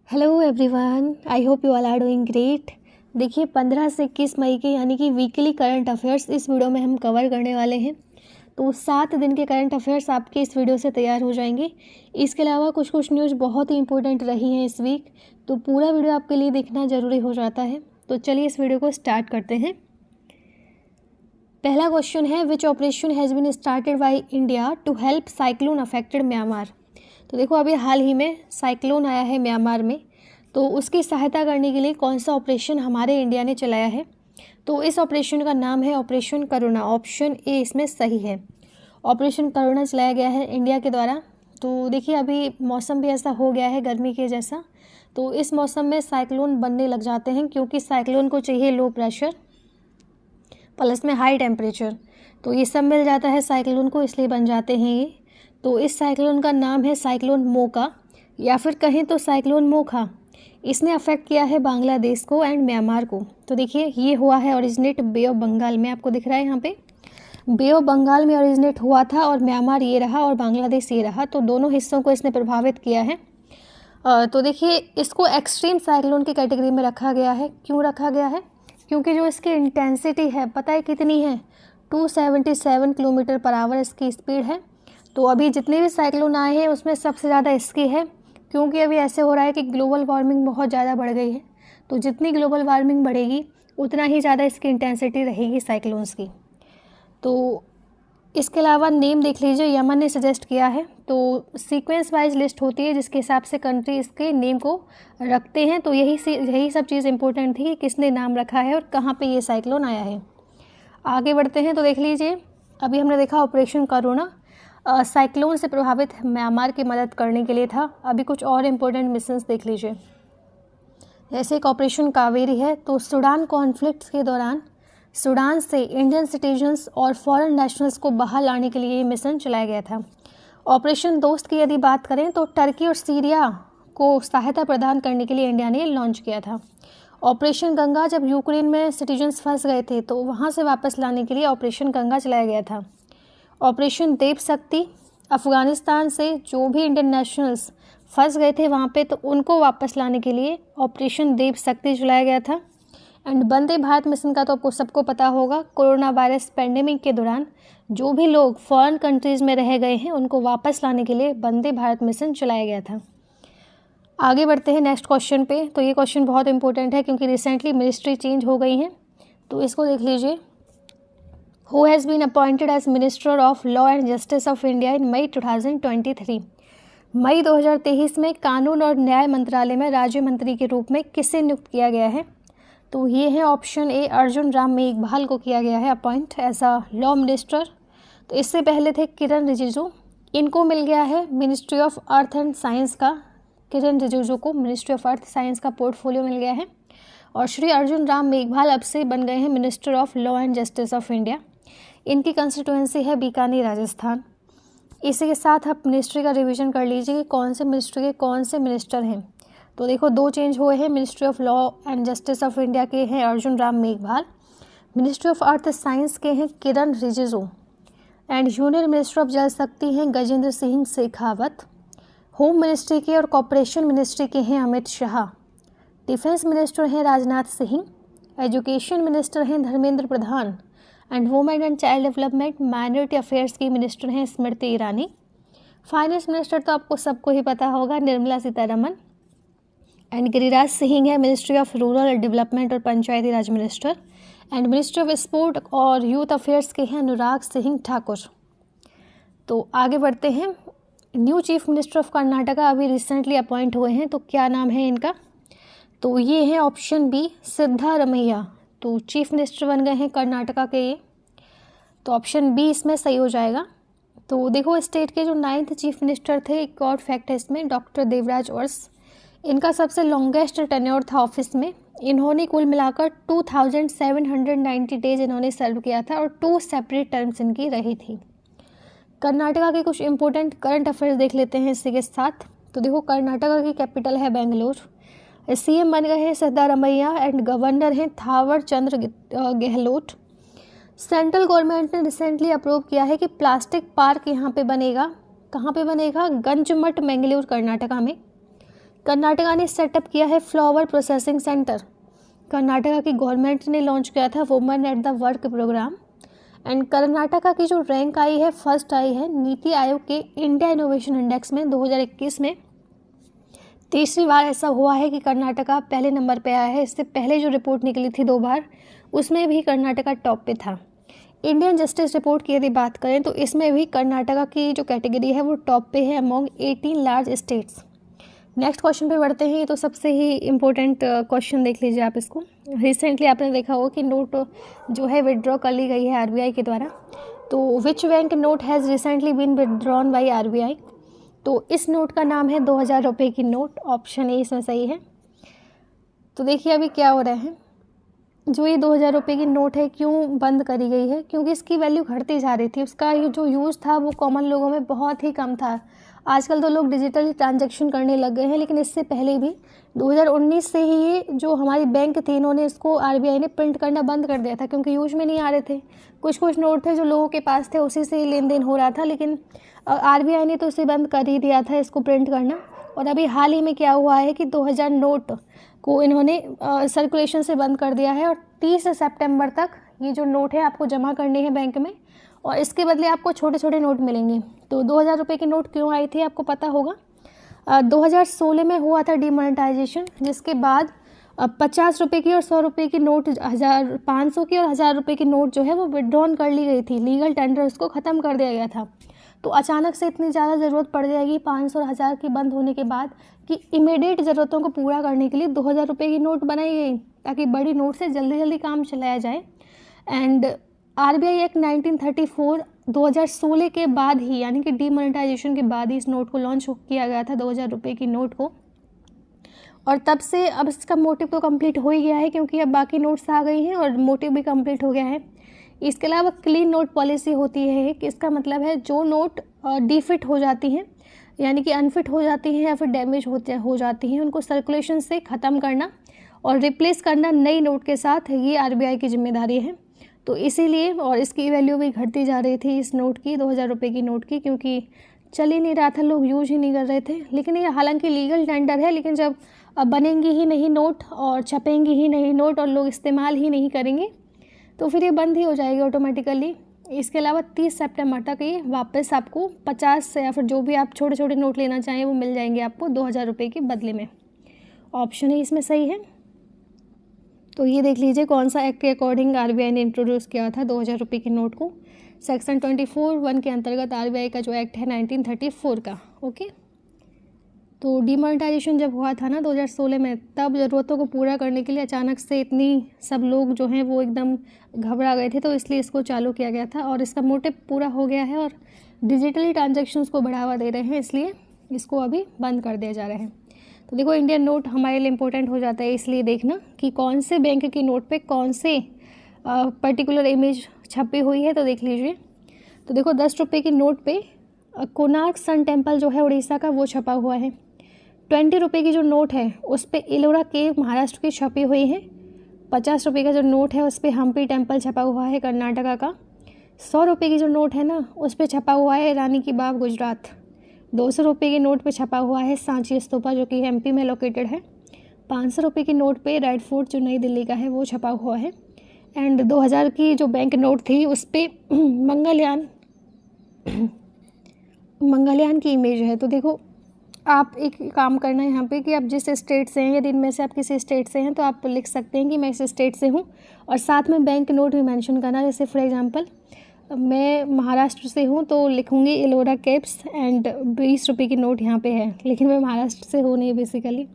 Hello everyone, I hope you all are doing great. देखिए 15 से 21 मई के यानी कि वीकली करंट अफेयर्स इस वीडियो में हम कवर करने वाले हैं। तो 7 दिन के करंट अफेयर्स आपके इस वीडियो से तैयार हो जाएंगे। इसके अलावा कुछ कुछ न्यूज़ बहुत ही इंपॉर्टेंट रही हैं इस वीक, तो पूरा वीडियो आपके लिए देखना ज़रूरी हो जाता है। तो चलिए इस वीडियो को स्टार्ट करते हैं। पहला क्वेश्चन है, which operation has been started by India to help cyclone affected Myanmar. तो देखो अभी हाल ही में साइक्लोन आया है म्यांमार में, तो उसकी सहायता करने के लिए कौन सा ऑपरेशन हमारे इंडिया ने चलाया है। तो इस ऑपरेशन का नाम है ऑपरेशन करुणा। ऑप्शन ए इसमें सही है। ऑपरेशन करुणा चलाया गया है इंडिया के द्वारा। तो देखिए अभी मौसम भी ऐसा हो गया है गर्मी के जैसा, तो इस मौसम में साइक्लोन बनने लग जाते हैं क्योंकि साइक्लोन को चाहिए लो प्रेशर प्लस में हाई टेम्परेचर, तो ये सब मिल जाता है साइक्लोन को, इसलिए बन जाते हैं ये। तो इस साइक्लोन का नाम है साइक्लोन मोका, या फिर कहें तो साइक्लोन मोखा। इसने अफेक्ट किया है बांग्लादेश को एंड म्यांमार को। तो देखिए ये हुआ है ओरिजिनेट बे ऑफ बंगाल में, आपको दिख रहा है यहाँ पे बे ऑफ बंगाल में ओरिजिनेट हुआ था, और म्यांमार ये रहा और बांग्लादेश ये रहा, तो दोनों हिस्सों को इसने प्रभावित किया है। तो देखिए इसको एक्सट्रीम साइक्लोन की कैटेगरी में रखा गया है। क्यों रखा गया है? क्योंकि जो इसकी इंटेंसिटी है पता है कितनी है, 277 किलोमीटर पर आवर इसकी स्पीड है। तो अभी जितने भी साइक्लोन आए हैं उसमें सबसे ज़्यादा इसकी है, क्योंकि अभी ऐसे हो रहा है कि ग्लोबल वार्मिंग बहुत ज़्यादा बढ़ गई है। तो जितनी ग्लोबल वार्मिंग बढ़ेगी उतना ही ज़्यादा इसकी इंटेंसिटी रहेगी साइक्लोन्स की। तो इसके अलावा नेम देख लीजिए, यमन ने सजेस्ट किया है। तो सीक्वेंस वाइज लिस्ट होती है जिसके हिसाब से कंट्री इसके नेम को रखते हैं। तो यही सब चीज़ इंपॉर्टेंट थी कि किसने नाम रखा है और कहाँ पे ये साइक्लोन आया है। आगे बढ़ते हैं। तो देख लीजिए अभी हमने देखा ऑपरेशन करुणा साइक्लोन से प्रभावित म्यांमार की मदद करने के लिए था। अभी कुछ और इम्पोर्टेंट मिशंस देख लीजिए, जैसे एक ऑपरेशन कावेरी है। तो सूडान कॉन्फ्लिक्ट के दौरान सूडान से इंडियन सिटीजन्स और फॉरेन नेशनल्स को बाहर लाने के लिए ये मिशन चलाया गया था। ऑपरेशन दोस्त की यदि बात करें तो टर्की और सीरिया को सहायता प्रदान करने के लिए इंडिया ने लॉन्च किया था। ऑपरेशन गंगा, जब यूक्रेन में सिटीजन्स फंस गए थे तो वहाँ से वापस लाने के लिए ऑपरेशन गंगा चलाया गया था। ऑपरेशन देव शक्ति, अफ़गानिस्तान से जो भी इंडियन नेशनल्स फंस गए थे वहाँ पे, तो उनको वापस लाने के लिए ऑपरेशन देव शक्ति चलाया गया था। एंड वंदे भारत मिशन का तो आपको सबको पता होगा, कोरोना वायरस पेंडेमिक के दौरान जो भी लोग फॉरेन कंट्रीज़ में रह गए हैं उनको वापस लाने के लिए वंदे भारत मिशन चलाया गया था। आगे बढ़ते हैं नेक्स्ट क्वेश्चन पे। तो ये क्वेश्चन बहुत इंपॉर्टेंट है क्योंकि रिसेंटली मिनिस्ट्री चेंज हो गई हैं, तो इसको देख लीजिए। Who has been appointed as minister of law and justice of India in May 2023। मई 2023 में कानून और न्याय मंत्रालय में राज्य मंत्री के रूप में किसे नियुक्त किया गया है। तो ये है ऑप्शन ए, अर्जुन राम मेघवाल को किया गया है appoint as a law minister. तो इससे पहले थे किरण रिजिजू, इनको मिल गया है ministry of earth and science का। किरण रिजिजू को मिनिस्ट्री ऑफ अर्थ साइंस का पोर्टफोलियो मिल गया है, और श्री अर्जुन राम मेघवाल अब से बन गए हैं minister of law and justice of India. इनकी कंस्टिट्यूएंसी है बीकानेर राजस्थान। इसी के साथ आप मिनिस्ट्री का रिवीजन कर लीजिए कि कौन से मिनिस्ट्री के कौन से मिनिस्टर हैं। तो देखो दो चेंज हुए हैं, ministry of law and justice of India के हैं Arjun Ram Meghwal, ministry of earth science के हैं Kiren Rijiju, and union minister of Jal Shakti हैं गजेंद्र सिंह शेखावत। होम मिनिस्ट्री के और कॉपरेशन मिनिस्ट्री के हैं अमित शाह। डिफेंस मिनिस्टर हैं राजनाथ सिंह। एजुकेशन मिनिस्टर हैं Dharmendra Pradhan, and women and child development minority affairs की मिनिस्टर हैं स्मृति ईरानी। फाइनेंस मिनिस्टर तो आपको सबको ही पता होगा, निर्मला सीतारमन। एंड गिरिराज सिंह है मिनिस्ट्री ऑफ रूरल डेवलपमेंट और Panchayati Raj minister. And ministry of sport और यूथ अफेयर्स के हैं अनुराग सिंह ठाकुर। तो आगे बढ़ते हैं। New chief minister of Karnataka अभी रिसेंटली अपॉइंट हुए हैं, तो क्या नाम है इनका? तो ये है ऑप्शन बी, सिद्धारमैया। तो चीफ मिनिस्टर बन गए हैं कर्नाटका के ये, तो ऑप्शन बी इसमें सही हो जाएगा। तो देखो स्टेट के जो 9th चीफ मिनिस्टर थे, एक और फैक्ट है इसमें, डॉक्टर देवराज ओरस, इनका सबसे लॉन्गेस्ट टेन्योर था ऑफिस में। इन्होंने कुल मिलाकर 2790 डेज इन्होंने सर्व किया था, और 2 सेपरेट टर्म्स इनकी रही थी। कर्नाटका के कुछ इंपॉर्टेंट करंट अफेयर्स देख लेते हैं इसी के साथ। तो देखो कर्नाटका की कैपिटल है बेंगलोर, सीएम बन गए हैं सिद्धारमैया, एंड गवर्नर हैं थावर चंद्र गहलोत। सेंट्रल गवर्नमेंट ने रिसेंटली अप्रूव किया है कि प्लास्टिक पार्क यहाँ पे बनेगा। कहाँ पे बनेगा? गंजमठ, बेंगलुरु कर्नाटका में। कर्नाटका ने सेटअप किया है फ्लावर प्रोसेसिंग सेंटर। कर्नाटका की गवर्नमेंट ने लॉन्च किया था women at the work program. And Karnataka की जो रैंक आई है, फर्स्ट आई है नीति आयोग के इंडिया इनोवेशन इंडेक्स में 2021 में। तीसरी बार ऐसा हुआ है कि कर्नाटका पहले नंबर पे आया है। इससे पहले जो रिपोर्ट निकली थी 2 बार, उसमें भी कर्नाटका टॉप पे था। इंडियन जस्टिस रिपोर्ट की यदि बात करें तो इसमें भी कर्नाटका की जो कैटेगरी है वो टॉप पे है among 18 large states. Next question पे बढ़ते हैं। तो सबसे ही इम्पोर्टेंट क्वेश्चन देख लीजिए आप इसको। रिसेंटली आपने देखा होगा कि नोट जो है विड्रॉ कर ली गई है आरबीआई के द्वारा। तो which bank note has recently been withdrawn by RBI. तो इस नोट का नाम है 2000 रुपये की नोट। ऑप्शन ए इसमें सही है। तो देखिए अभी क्या हो रहा है, जो ये 2000 रुपये की नोट है क्यों बंद करी गई है, क्योंकि इसकी वैल्यू घटती जा रही थी। उसका ये जो यूज़ था वो कॉमन लोगों में बहुत ही कम था। आजकल तो लोग डिजिटल ट्रांजैक्शन करने लग गए हैं, लेकिन इससे पहले भी 2019 से ही ये जो हमारी बैंक थी, इन्होंने इसको आरबीआई ने प्रिंट करना बंद कर दिया था, क्योंकि यूज में नहीं आ रहे थे। कुछ नोट थे जो लोगों के पास थे, उसी से लेन देन हो रहा था, लेकिन आरबीआई ने तो इसे बंद कर ही दिया था इसको प्रिंट करना। और अभी हाल ही में क्या हुआ है कि 2000 नोट को इन्होंने सर्कुलेशन से बंद कर दिया है और 30 सितंबर तक ये जो नोट है आपको जमा करने हैं बैंक में, और इसके बदले आपको छोटे छोटे नोट मिलेंगे। तो 2000 रुपये की नोट क्यों आई थी आपको पता होगा। 2016 में हुआ था डिमोनेटाइजेशन, जिसके बाद 50 रुपये की और 100 रुपये की नोट, 500 की और 1000 रुपये की नोट जो है वो विड्रॉन कर ली गई थी। लीगल टेंडर उसको ख़त्म कर दिया गया था। तो अचानक से इतनी ज़्यादा ज़रूरत पड़ जाएगी 500 और 1000 की बंद होने के बाद कि इमीडिएट ज़रूरतों को पूरा करने के लिए 2000 रुपये की नोट बनाई गई, ताकि बड़ी नोट से जल्दी जल्दी काम चलाया जाए। एंड आरबीआई एक्ट 1934 2016 के बाद ही, यानी कि डीमोनेटाइजेशन के बाद ही इस नोट को लॉन्च किया गया था, 2000 रुपये की नोट को। और तब से अब इसका मोटिव तो कंप्लीट हो ही गया है, क्योंकि अब बाकी नोट्स आ गई हैं और मोटिव भी कंप्लीट हो गया है। इसके अलावा क्लीन नोट पॉलिसी होती है कि इसका मतलब है जो नोट डिफिट हो जाती हैं, यानी कि अनफिट हो जाती हैं या फिर डैमेज हो जाती हैं, उनको सर्कुलेशन से ख़त्म करना और रिप्लेस करना नई नोट के साथ, ये आरबीआई की जिम्मेदारी है। तो इसीलिए, और इसकी वैल्यू भी घटती जा रही थी इस नोट की, 2000 रुपये की नोट की, क्योंकि चल ही नहीं रहा था, लोग यूज ही नहीं कर रहे थे। लेकिन ये हालांकि लीगल टेंडर है, लेकिन जब बनेंगी ही नहीं नोट और छपेंगी ही नहीं नोट और लोग इस्तेमाल ही नहीं करेंगे, तो फिर ये बंद ही हो जाएगी ऑटोमेटिकली। इसके अलावा 30 सितंबर तक ये वापस आपको 50 से या फिर जो भी आप छोटे छोटे नोट लेना चाहें वो मिल जाएंगे आपको 2000 रुपये के बदले में। ऑप्शन ही इसमें सही है। तो ये देख लीजिए कौन सा एक्ट के अकॉर्डिंग आरबीआई ने इंट्रोड्यूस किया था 2000 रुपये की नोट को। सेक्शन 24(1) के अंतर्गत आरबीआई का जो एक्ट है 1934 का। ओके, तो डिमोनेटाइजेशन जब हुआ था ना 2016 में, तब ज़रूरतों को पूरा करने के लिए अचानक से इतनी सब लोग जो हैं वो एकदम घबरा गए थे, तो इसलिए इसको चालू किया गया था और इसका मोटिव पूरा हो गया है और डिजिटली ट्रांजैक्शंस को बढ़ावा दे रहे हैं, इसलिए इसको अभी बंद कर दिया जा रहा है। तो देखो इंडियन नोट हमारे लिए इम्पोर्टेंट हो जाता है, इसलिए देखना कि कौन से बैंक की नोट पे कौन से पर्टिकुलर इमेज छपी हुई है। तो देख लीजिए, तो देखो 10 रुपये की नोट पे कोणार्क सन टेम्पल जो है उड़ीसा का वो छपा हुआ है। 20 रुपये की जो नोट है उस पर एलोरा केव महाराष्ट्र की छपी हुई है। 50 रुपये का जो नोट है उस पर हम्पी टेम्पल छपा हुआ है कर्नाटका का। 100 रुपये की जो नोट है ना उस पर छपा हुआ है रानी की बाग गुजरात। 200 रुपये की नोट पे छपा हुआ है सांची स्तूपा जो कि एमपी में लोकेटेड है। 500 रुपये की नोट पे रेड फोर्ट जो नई दिल्ली का है वो छपा हुआ है। एंड 2000 की जो बैंक नोट थी उस पर मंगलयान की इमेज है। तो देखो आप एक काम करना है यहाँ पे कि आप जिस स्टेट से हैं, यदि इनमें से आप किसी स्टेट से हैं तो आप लिख सकते हैं कि मैं इस स्टेट से हूँ और साथ में बैंक नोट भी मेंशन करना। जैसे फॉर एग्जांपल मैं महाराष्ट्र से हूँ तो लिखूँगी एलोरा केव्स एंड 20 रुपये की नोट यहाँ पे है, लेकिन मैं महाराष्ट्र से हूँ नहीं बेसिकली।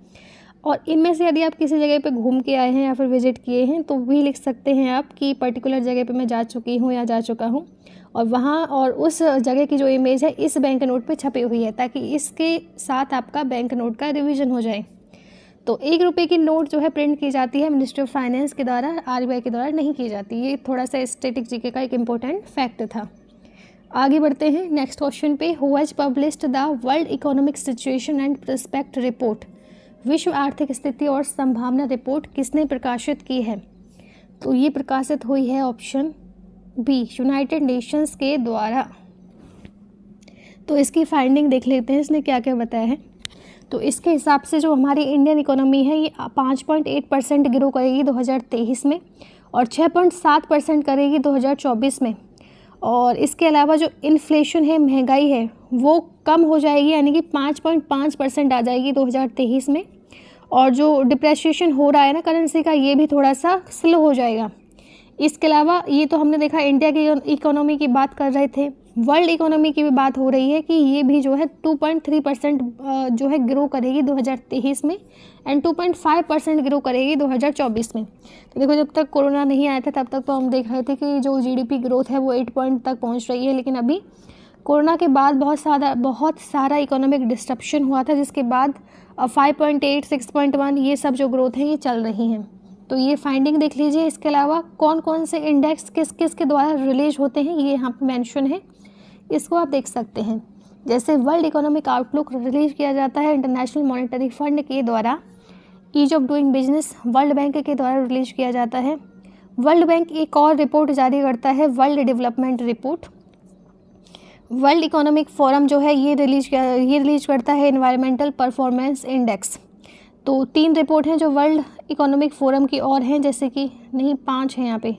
और इनमें से यदि आप किसी जगह पे घूम के आए हैं या फिर विजिट किए हैं तो भी लिख सकते हैं आप कि पर्टिकुलर जगह पे मैं जा चुकी हूँ या जा चुका हूँ और वहाँ और उस जगह की जो इमेज है इस बैंक नोट पे छपी हुई है, ताकि इसके साथ आपका बैंक नोट का रिवीजन हो जाए। तो 1 रुपये की नोट जो है प्रिंट की जाती है मिनिस्ट्री ऑफ फाइनेंस के द्वारा, आरबीआई के द्वारा नहीं की जाती। ये थोड़ा सा स्टैटिक जीके का एक इम्पोर्टेंट फैक्ट था। आगे बढ़ते हैं नेक्स्ट क्वेश्चन पे। Who has published the world economic situation and prospect report. विश्व आर्थिक स्थिति और संभावना रिपोर्ट किसने प्रकाशित की है। तो ये प्रकाशित हुई है ऑप्शन बी यूनाइटेड नेशंस के द्वारा। तो इसकी फाइंडिंग देख लेते हैं इसने क्या क्या बताया है। तो इसके हिसाब से जो हमारी इंडियन इकोनॉमी है ये 5.8% ग्रो करेगी 2023 में और 6.7% करेगी 2024 में। और इसके अलावा जो इन्फ्लेशन है, महंगाई है, वो कम हो जाएगी, यानी कि 5.5% आ जाएगी 2023 में। और जो डिप्रेशिएशन हो रहा है ना करेंसी का, ये भी थोड़ा सा स्लो हो जाएगा। इसके अलावा ये तो हमने देखा इंडिया की इकोनॉमी की बात कर रहे थे, वर्ल्ड इकोनॉमी की भी बात हो रही है कि ये भी जो है 2.3% जो है ग्रो करेगी 2023 में एंड 2.5% ग्रो करेगी 2024 में। तो देखो, जब तक कोरोना नहीं आया था तब तक तो हम देख रहे थे कि जो जीडीपी ग्रोथ है वो 8 पॉइंट तक पहुंच रही है, लेकिन अभी कोरोना के बाद बहुत सारा इकोनॉमिक डिस्ट्रप्शन हुआ था, जिसके बाद 5.8, 6.1 ये सब जो ग्रोथ है ये चल रही हैं। तो ये फाइंडिंग देख लीजिए। इसके अलावा कौन कौन से इंडेक्स किस किस के द्वारा रिलीज होते हैं ये यहाँ पे मेंशन है, इसको आप देख सकते हैं। जैसे वर्ल्ड इकोनॉमिक आउटलुक रिलीज किया जाता है इंटरनेशनल मॉनेटरी फंड के द्वारा, ease of doing business World Bank के द्वारा रिलीज किया जाता है। वर्ल्ड बैंक एक और रिपोर्ट जारी करता है, world development report. World economic forum जो है ये रिलीज करता है एनवायरमेंटल परफॉर्मेंस इंडेक्स। तो 3 रिपोर्ट हैं जो वर्ल्ड इकोनॉमिक फोरम की और हैं, जैसे कि नहीं 5 हैं यहाँ पे,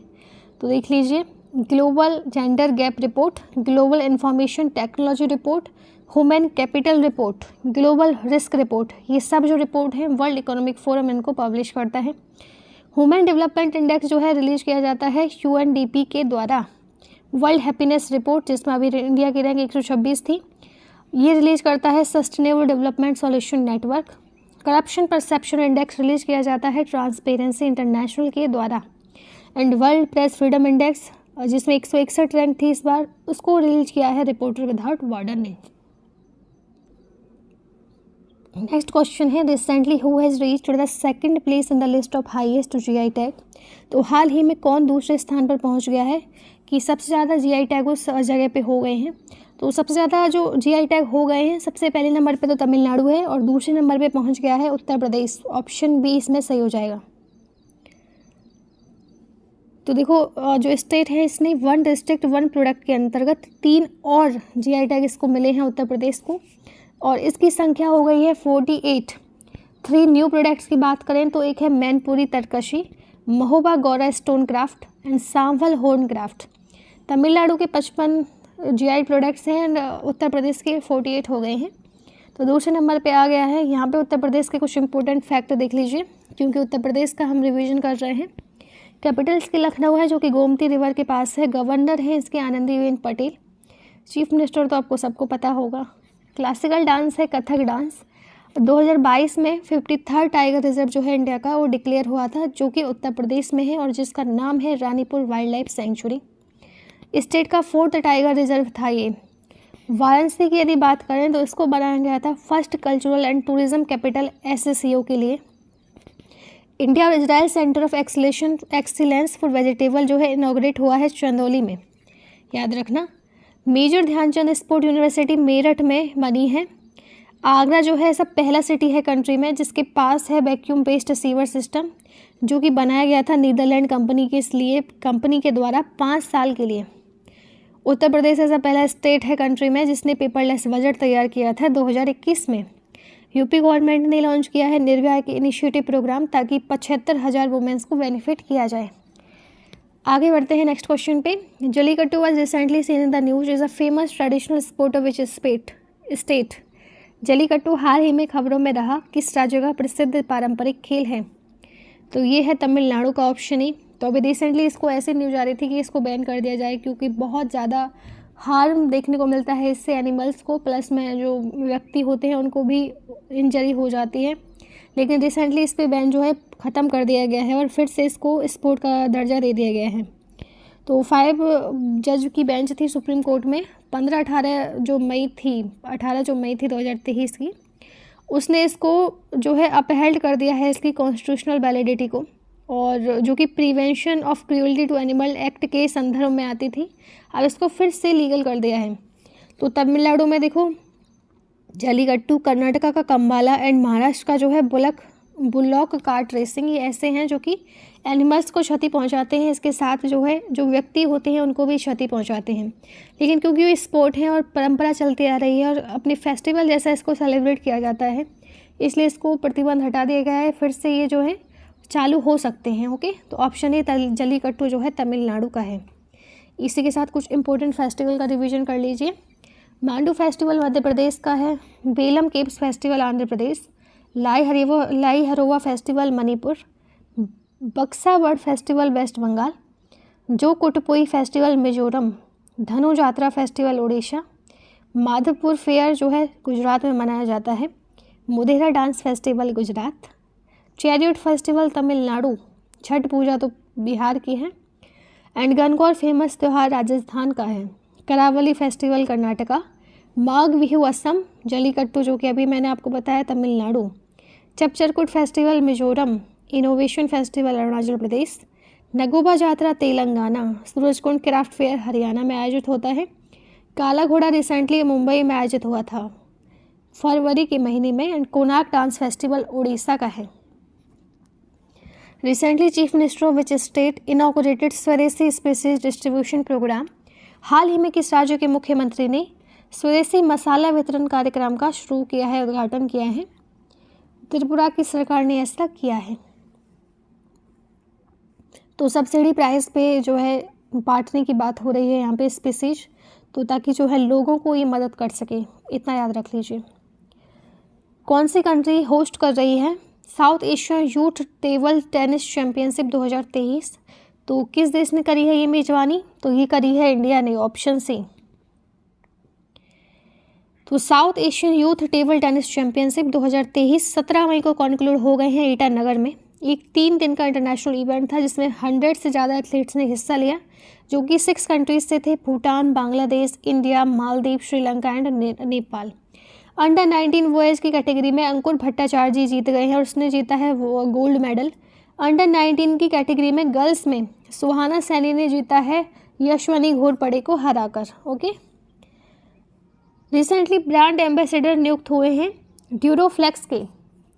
तो देख लीजिए। Global gender gap report, global information technology report, human capital report, global risk report, ये सब जो रिपोर्ट हैं वर्ल्ड इकोनॉमिक फोरम इनको पब्लिश करता है। ह्यूमन डेवलपमेंट इंडेक्स जो है रिलीज किया जाता है UNDP के द्वारा। वर्ल्ड हैप्पीनेस रिपोर्ट, जिसमें अभी इंडिया की रैंक 126 थी, ये रिलीज करता है sustainable development solution network. Corruption perception index release किया जाता है ट्रांसपेरेंसी इंटरनेशनल के द्वारा। And world press freedom index, जिसमें 161 रैंक थी इस बार, उसको रिलीज किया है रिपोर्टर विदाउट बॉर्डर ने। नेक्स्ट क्वेश्चन है, recently who has reached the second place in the list of highest GI tag. तो हाल ही में कौन दूसरे स्थान पर पहुंच गया है कि सबसे ज़्यादा GI टैग उस जगह पे हो गए हैं। तो सबसे ज़्यादा जो GI टैग हो गए हैं, सबसे पहले नंबर पे तो तमिलनाडु है और दूसरे नंबर पे पहुंच गया है उत्तर प्रदेश। ऑप्शन बी इसमें सही हो जाएगा। तो देखो, जो स्टेट है इसने 1 डिस्ट्रिक्ट 1 प्रोडक्ट के अंतर्गत 3 और GI टैग इसको मिले हैं उत्तर प्रदेश को, और इसकी संख्या हो गई है 48। 3 न्यू प्रोडक्ट्स की बात करें तो एक है Mainpuri Tarkashi, Mahoba Gaura stone craft and Sambhal horn craft. Tamil Nadu के 55 GI प्रोडक्ट्स हैं एंड उत्तर प्रदेश के 48 हो गए हैं। तो दूसरे नंबर पे आ गया है। यहाँ पे उत्तर प्रदेश के कुछ इंपॉर्टेंट फैक्ट देख लीजिए, क्योंकि उत्तर प्रदेश का हम रिवीजन कर रहे हैं। कैपिटल इसकी लखनऊ है, जो कि गोमती रिवर के पास है। गवर्नर है इसके आनंदीबेन पटेल। चीफ मिनिस्टर तो आपको सबको पता होगा। क्लासिकल डांस है कथक डांस। 2022 में 53rd टाइगर रिजर्व जो है इंडिया का, वो डिक्लेयर हुआ था, जो कि उत्तर प्रदेश में है और जिसका नाम है Ranipur wild life sanctuary. State का 4th टाइगर रिजर्व था ये। वाराणसी की यदि बात करें तो इसको बनाया गया था first cultural and tourism capital SCO के लिए। इंडिया और Israel centre of excellence for vegetable जो है इनॉग्रेट हुआ है चंदौली में, याद रखना। Major Dhyanchand sport university Meerut में बनी है। आगरा जो है सब पहला सिटी है कंट्री में जिसके पास है वैक्यूम बेस्ड सीवर सिस्टम, जो कि बनाया गया था नीदरलैंड कंपनी के द्वारा 5 साल के लिए। उत्तर प्रदेश ऐसा पहला स्टेट है कंट्री में जिसने पेपरलेस बजट तैयार किया था 2021 में। यूपी गवर्नमेंट ने लॉन्च किया है निर्भया के इनिशिएटिव प्रोग्राम, ताकि 75,000 वुमेन्स को बेनिफिट किया जाए। आगे बढ़ते हैं नेक्स्ट क्वेश्चन पे। Jallikattu was recently seen in the news is a famous traditional sport of which state. Jallikattu हाल ही में खबरों में रहा किस राज्य का प्रसिद्ध पारंपरिक खेल है। तो ये है तमिलनाडु का ऑप्शन ही। तो अभी रिसेंटली इसको ऐसे न्यूज आ रही थी कि इसको बैन कर दिया जाए, क्योंकि बहुत ज़्यादा हार्म देखने को मिलता है इससे एनिमल्स को, प्लस में जो व्यक्ति होते हैं उनको भी इंजरी हो जाती है। लेकिन रिसेंटली इस पे बैन जो है ख़त्म कर दिया गया है और फिर से इसको स्पोर्ट का दर्जा दे दिया गया है। तो 5 जज की बेंच थी सुप्रीम कोर्ट में। 18 जो मई थी 2023 की, उसने इसको जो है अपहेल्ड कर दिया है इसकी कॉन्स्टिट्यूशनल वैलिडिटी को, और जो कि prevention of cruelty to animal act के संदर्भ में आती थी, अब इसको फिर से लीगल कर दिया है। तो तमिलनाडु में देखो जलीकट्टू, कर्नाटका का कंबाला एंड महाराष्ट्र का जो है बुलॉक कार्ट रेसिंग, ये ऐसे हैं जो कि एनिमल्स को क्षति पहुंचाते हैं, इसके साथ जो है जो व्यक्ति होते हैं उनको भी क्षति पहुंचाते हैं। लेकिन क्योंकि ये स्पोर्ट है और परंपरा चलती आ रही है और अपने फेस्टिवल जैसा इसको सेलिब्रेट किया जाता है, इसलिए इसको प्रतिबंध हटा दिया गया है। फिर से ये जो है चालू हो सकते हैं। ओके, तो ऑप्शन ए जल्लीकट्टू जो है तमिलनाडु का है। इसी के साथ कुछ इंपॉर्टेंट फेस्टिवल का रिवीजन कर लीजिए। मांडू फेस्टिवल मध्य प्रदेश का है, बेलम केव्स फेस्टिवल आंध्र प्रदेश, लाई हरोवा फेस्टिवल मणिपुर, बक्सा वर्ड फेस्टिवल वेस्ट बंगाल, जो Kutpui festival Mizoram, Dhanu Jatra festival Orissa, Madhavpur fair जो है गुजरात में मनाया जाता है, Modhera dance festival Gujarat, chariot festival Tamil Nadu, Chhath Puja तो बिहार की है, एंड गणगौर फेमस त्यौहार राजस्थान का है, करावली फेस्टिवल कर्नाटका, माघ बिहू असम, जल्लीकट्टू जो कि अभी मैंने आपको बताया Tamil Nadu, Chapchar Kut festival Mizoram, innovation festival Arunachal Pradesh, Nagoba Jatra Telangana, Surajkund craft fair Haryana में आयोजित होता है, काला घोड़ा रिसेंटली मुंबई में आयोजित हुआ था फरवरी के महीने में, and Konark dance festival Orissa का है। Recently chief minister of which state inaugurated स्वदेशी स्पीसीज डिस्ट्रीब्यूशन प्रोग्राम। हाल ही में किस राज्य के मुख्यमंत्री ने स्वदेशी मसाला वितरण कार्यक्रम का शुरू किया है, उद्घाटन किया है? त्रिपुरा की सरकार ने ऐसा किया है। तो सब्सिडी प्राइस पे जो है बांटने की बात हो रही है यहाँ पे स्पीसीज, तो ताकि जो है लोगों को ये मदद कर सके, इतना याद रख लीजिए। कौन सी कंट्री होस्ट कर रही है south Asian youth table tennis championship 2023? तो किस देश ने करी है ये मेजबानी? तो ये करी है इंडिया ने, ऑप्शन सी। तो south Asian youth table tennis championship 2023 17 मई को कॉन्क्लूड हो गए हैं ईटानगर में। एक 3 दिन का इंटरनेशनल इवेंट था जिसमें 100 से ज़्यादा एथलीट्स ने हिस्सा लिया, जो कि 6 कंट्रीज से थे, Bhutan, Bangladesh, India, Maldives, Sri Lanka and Nepal. Under 19 boys की कैटेगरी में अंकुर भट्टाचार्य जी जीत गए हैं और उसने जीता है वो गोल्ड मेडल। अंडर 19 की कैटेगरी में गर्ल्स में सुहाना सैनी ने जीता है यशवनी घोरपड़े को हराकर। ओके, रिसेंटली ब्रांड एम्बेसडर नियुक्त हुए हैं ड्यूरोफ्लेक्स के।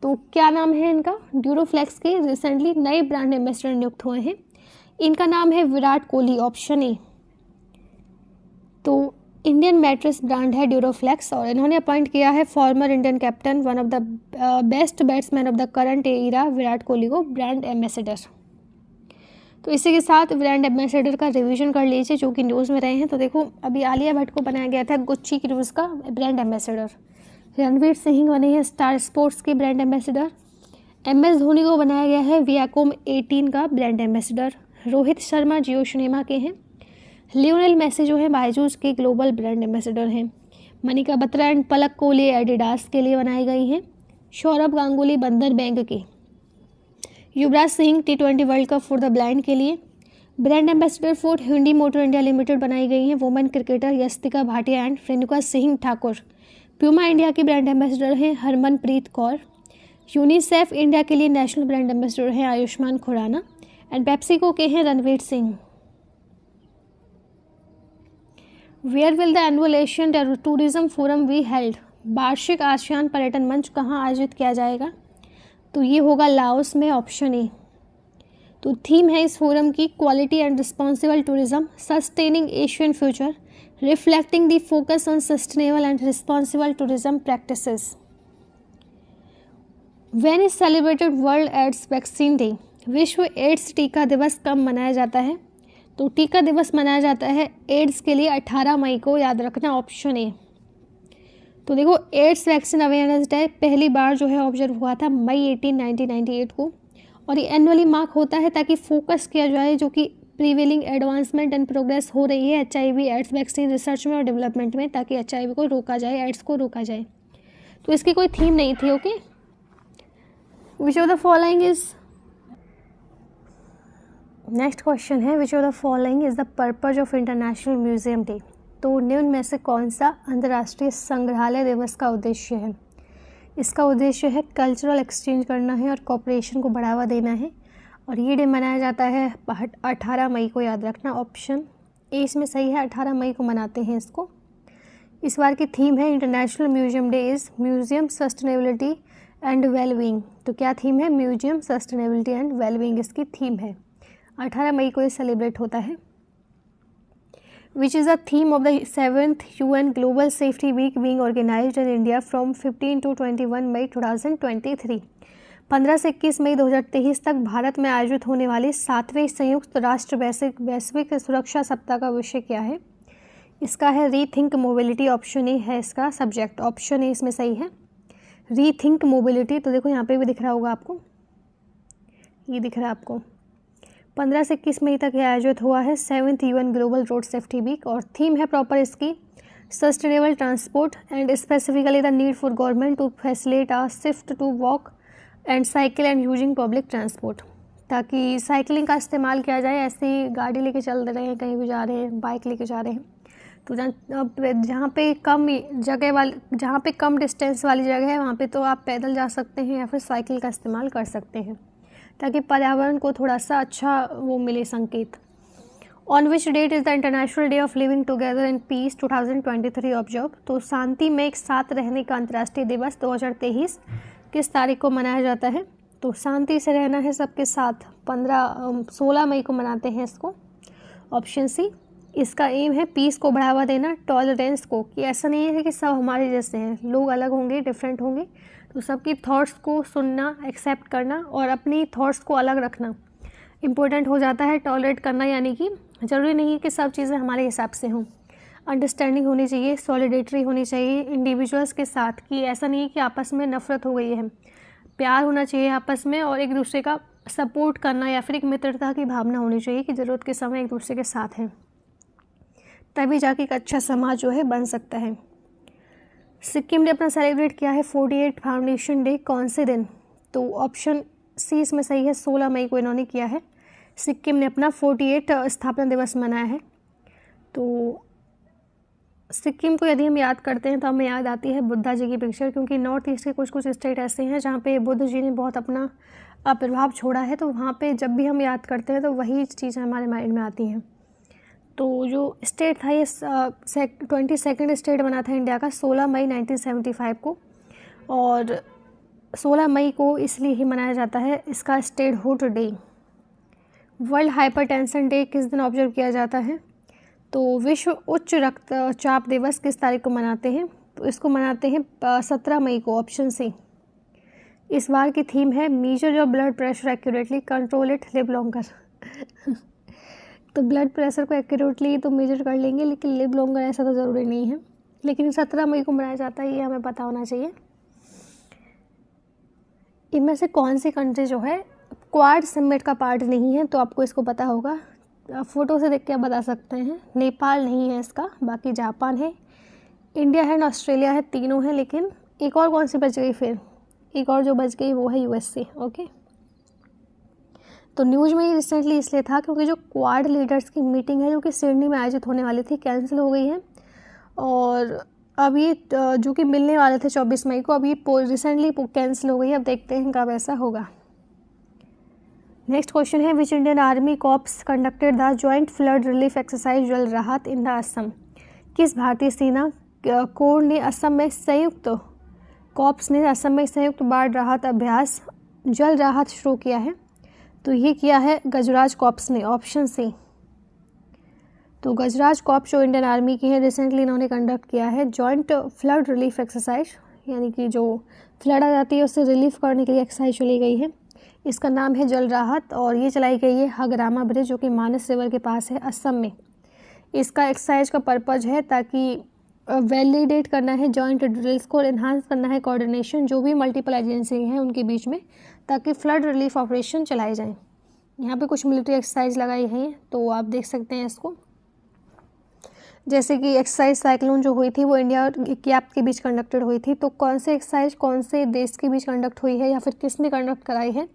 तो क्या नाम है इनका? ड्यूरोफ्लेक्स के रिसेंटली नए ब्रांड एम्बेसडर नियुक्त हुए हैं। इनका नाम है विराट कोहली, ऑप्शन ए। तो इंडियन मैट्रेस ब्रांड है ड्यूरोफ्लेक्स, और इन्होंने अपॉइंट किया है former Indian captain, one of the best batsman of the current era Virat Kohli को ब्रांड एम्बेसडर। तो इसी के साथ ब्रांड एम्बेसडर का रिवीजन कर लीजिए जो कि न्यूज़ में रहे हैं। तो देखो, अभी आलिया भट्ट को बनाया गया था गुच्ची क्रूज का ब्रांड एम्बेसडर, रणवीर सिंह बने हैं स्टार स्पोर्ट्स के ब्रांड एम्बेसडर, MS धोनी को बनाया गया है वियाकोम 18 का ब्रांड एम्बेसडर, रोहित शर्मा जियो सिनेमा के हैं, लियोनेल मेसी जो है बायजूस के ग्लोबल ब्रांड एम्बेसडर हैं, Manika Batra and Palak Kohli Adidas के लिए बनाई गई हैं, सौरभ गांगुली बंधन बैंक के, Yuvraj Singh T20 world cup for the blind के लिए brand ambassador for Hyundai motor India limited बनाई गई हैं women cricketer Yastika Bhatia and Renuka Singh Thakur. Puma India की ब्रांड एम्बेसडर हैं हरमनप्रीत कौर। यूनिसेफ इंडिया के लिए नेशनल ब्रांड एम्बेसडर हैं आयुष्मान खुराना, एंड पेप्सिको के हैं Ranveer Singh. Where will the annual Asian tourism forum be held? वार्षिक आसियान पर्यटन मंच कहाँ आयोजित किया जाएगा? तो ये होगा लाओस में, ऑप्शन ए। तो थीम है इस फोरम की quality and responsible tourism, sustaining Asian future, reflecting the focus on sustainable and responsible tourism practices. When is celebrated World AIDS vaccine day? विश्व एड्स टीका दिवस कब मनाया जाता है? तो टीका दिवस मनाया जाता है एड्स के लिए 18 मई को, याद रखना, ऑप्शन ए। तो देखो, एड्स वैक्सीन अवेयरनेस डे पहली बार जो है ऑब्जर्व हुआ था मई 18, 1998 को, और ये एनुअली मार्क होता है ताकि फोकस किया जाए जो कि प्रीवेलिंग एडवांसमेंट एंड प्रोग्रेस हो रही है HIV एड्स वैक्सीन रिसर्च में और डेवलपमेंट में, ताकि HIV को रोका जाए, एड्स को रोका जाए। तो इसकी कोई थीम नहीं थी। Okay, which of the following is, next question है, which of the following is the purpose of international museum day? तो निम्न में से कौन सा अंतर्राष्ट्रीय संग्रहालय दिवस का उद्देश्य है? इसका उद्देश्य है कल्चरल एक्सचेंज करना है और कॉपरेशन को बढ़ावा देना है, और ये डे मनाया जाता है 18 मई को, याद रखना, ऑप्शन ए इसमें सही है, 18 मई को मनाते हैं इसको। इस बार की थीम है international museum day is museum sustainability and wellbeing. तो क्या थीम है? म्यूजियम सस्टेनेबिलिटी एंड वेलबींग इसकी थीम है। 18 मई को ये सेलिब्रेट होता है। which is the theme of the 7th UN Global Safety Week being organized in India from 15 to 21 मई 2023। 15 से 21 मई 2023 तक भारत में आयोजित होने वाले 7वें संयुक्त राष्ट्र वैश्विक सुरक्षा सप्ताह का विषय क्या है? इसका है रीथिंक मोबिलिटी। ऑप्शन ए है इसका सब्जेक्ट, ऑप्शन ए इसमें सही है, रीथिंक मोबिलिटी। तो देखो यहाँ पे भी दिख रहा होगा आपको, ये दिख रहा है आपको। 15 से 21 मई तक यह आयोजित हुआ है 7th UN global road safety week और थीम है प्रॉपर इसकी sustainable transport and specifically the need for government to facilitate a shift to walk and cycle and using public transport, ताकि साइकिलिंग का इस्तेमाल किया जाए। ऐसे ही गाड़ी लेके चल रहे हैं, कहीं भी जा रहे हैं, बाइक लेके जा रहे हैं, तो जहाँ पे कम जगह वाली, जहाँ पे कम डिस्टेंस वाली जगह है वहाँ पे तो आप पैदल जा सकते हैं या फिर साइकिल का इस्तेमाल कर सकते हैं, ताकि पर्यावरण को थोड़ा सा अच्छा वो मिले संकेत। On which that is the international day of living together in peace 2023 observe. तो शांति में एक साथ रहने का अंतर्राष्ट्रीय दिवस 2023 किस तारीख को मनाया जाता है? तो शांति से रहना है सबके साथ 16 मई को मनाते हैं इसको, ऑप्शन सी। इसका एम है पीस को बढ़ावा देना, टॉलरेंस को, कि ऐसा नहीं है कि सब हमारे जैसे हैं, लोग अलग होंगे, डिफरेंट होंगे, तो सबकी थॉट्स को सुनना, एक्सेप्ट करना और अपनी थॉट्स को अलग रखना इम्पोर्टेंट हो जाता है। टॉलरेट करना यानी कि ज़रूरी नहीं है कि सब चीज़ें हमारे हिसाब से हों, अंडरस्टैंडिंग होनी चाहिए, सॉलिडेटरी होनी चाहिए इंडिविजुअल्स के साथ, कि ऐसा नहीं है कि आपस में नफ़रत हो गई है, प्यार होना चाहिए आपस में और एक दूसरे का सपोर्ट करना या फिर एक मित्रता की भावना होनी चाहिए कि ज़रूरत के समय एक दूसरे के साथ हैं, तभी जाके एक अच्छा समाज जो है बन सकता है। सिक्किम ने अपना सेलिब्रेट किया है 48 फाउंडेशन डे, कौन से दिन? तो ऑप्शन सी इसमें सही है, 16 मई को इन्होंने किया है। सिक्किम ने अपना 48 स्थापना दिवस मनाया है। तो सिक्किम को यदि हम याद करते हैं तो हमें याद आती है बुद्धा जी की पिक्चर, क्योंकि नॉर्थ ईस्ट के कुछ कुछ स्टेट ऐसे हैं जहाँ पे बुद्ध जी ने बहुत अपना प्रभाव छोड़ा है, तो वहाँ पे जब भी हम याद करते हैं तो वही चीज़ें हमारे माइंड में आती हैं। तो जो स्टेट था ये 22nd स्टेट बना था इंडिया का 16 मई 1975 को, और 16 मई को इसलिए ही मनाया जाता है इसका statehood day. World hypertension day किस दिन ऑब्जर्व किया जाता है? तो विश्व उच्च रक्तचाप दिवस किस तारीख को मनाते हैं? तो इसको मनाते हैं 17 मई को, ऑप्शन सी। इस बार की थीम है major your blood pressure accurately, control it, live longer. तो ब्लड प्रेशर को एक्यूरेटली तो मेजर कर लेंगे, लेकिन लिव लॉन्गर ऐसा तो ज़रूरी नहीं है, लेकिन 17 मई को मनाया जाता है, ये हमें पता होना चाहिए। इनमें से कौन सी कंट्री जो है क्वाड समिट का पार्ट नहीं है? तो आपको इसको पता होगा, फ़ोटो से देख के आप बता सकते हैं। नेपाल नहीं है इसका, बाकी जापान है, इंडिया है, ऑस्ट्रेलिया है, तीनों हैं, लेकिन एक और कौन सी बच गई? फिर एक और जो बच गई वो है USA। ओके, तो न्यूज़ में ही रिसेंटली इसलिए था क्योंकि जो क्वाड लीडर्स की मीटिंग है जो कि सिडनी में आयोजित होने वाली थी, कैंसिल हो गई है, और अब ये जो कि मिलने वाले थे 24 मई को, अब ये रिसेंटली कैंसिल हो गई। अब देखते हैं कब ऐसा होगा। नेक्स्ट क्वेश्चन है which Indian army corps conducted the joint flood relief exercise जल राहत इन द असम। किस भारतीय सेना कोर ने असम में संयुक्त कॉर्प्स ने असम में संयुक्त बाढ़ राहत अभ्यास जल राहत शुरू किया है? तो ये किया है गजराज कॉर्प्स ने, ऑप्शन सी। तो गजराज कॉर्प्स जो इंडियन आर्मी की है, रिसेंटली इन्होंने कंडक्ट किया है जॉइंट फ्लड रिलीफ एक्सरसाइज, यानी कि जो फ्लड आ जाती है उससे रिलीफ करने के लिए एक्सरसाइज चली गई है। इसका नाम है जल राहत और ये चलाई गई है हगरामा ब्रिज जो कि मानस रिवर के पास है असम में। इसका एक्सरसाइज का पर्पज़ है ताकि वैलिडेट करना है जॉइंट ड्रिल्स को, इन्हांस करना है कोऑर्डिनेशन जो भी मल्टीपल एजेंसी हैं उनके बीच में, ताकि फ्लड रिलीफ ऑपरेशन चलाए जाएं। यहाँ पे कुछ मिलिट्री एक्सरसाइज लगाई हैं तो आप देख सकते हैं इसको, जैसे कि एक्सरसाइज साइक्लोन जो हुई थी वो इंडिया और कैप के बीच कंडक्टेड हुई थी। तो कौन से एक्सरसाइज कौन से देश के बीच कंडक्ट हुई है या फिर किसने कंडक्ट कराई है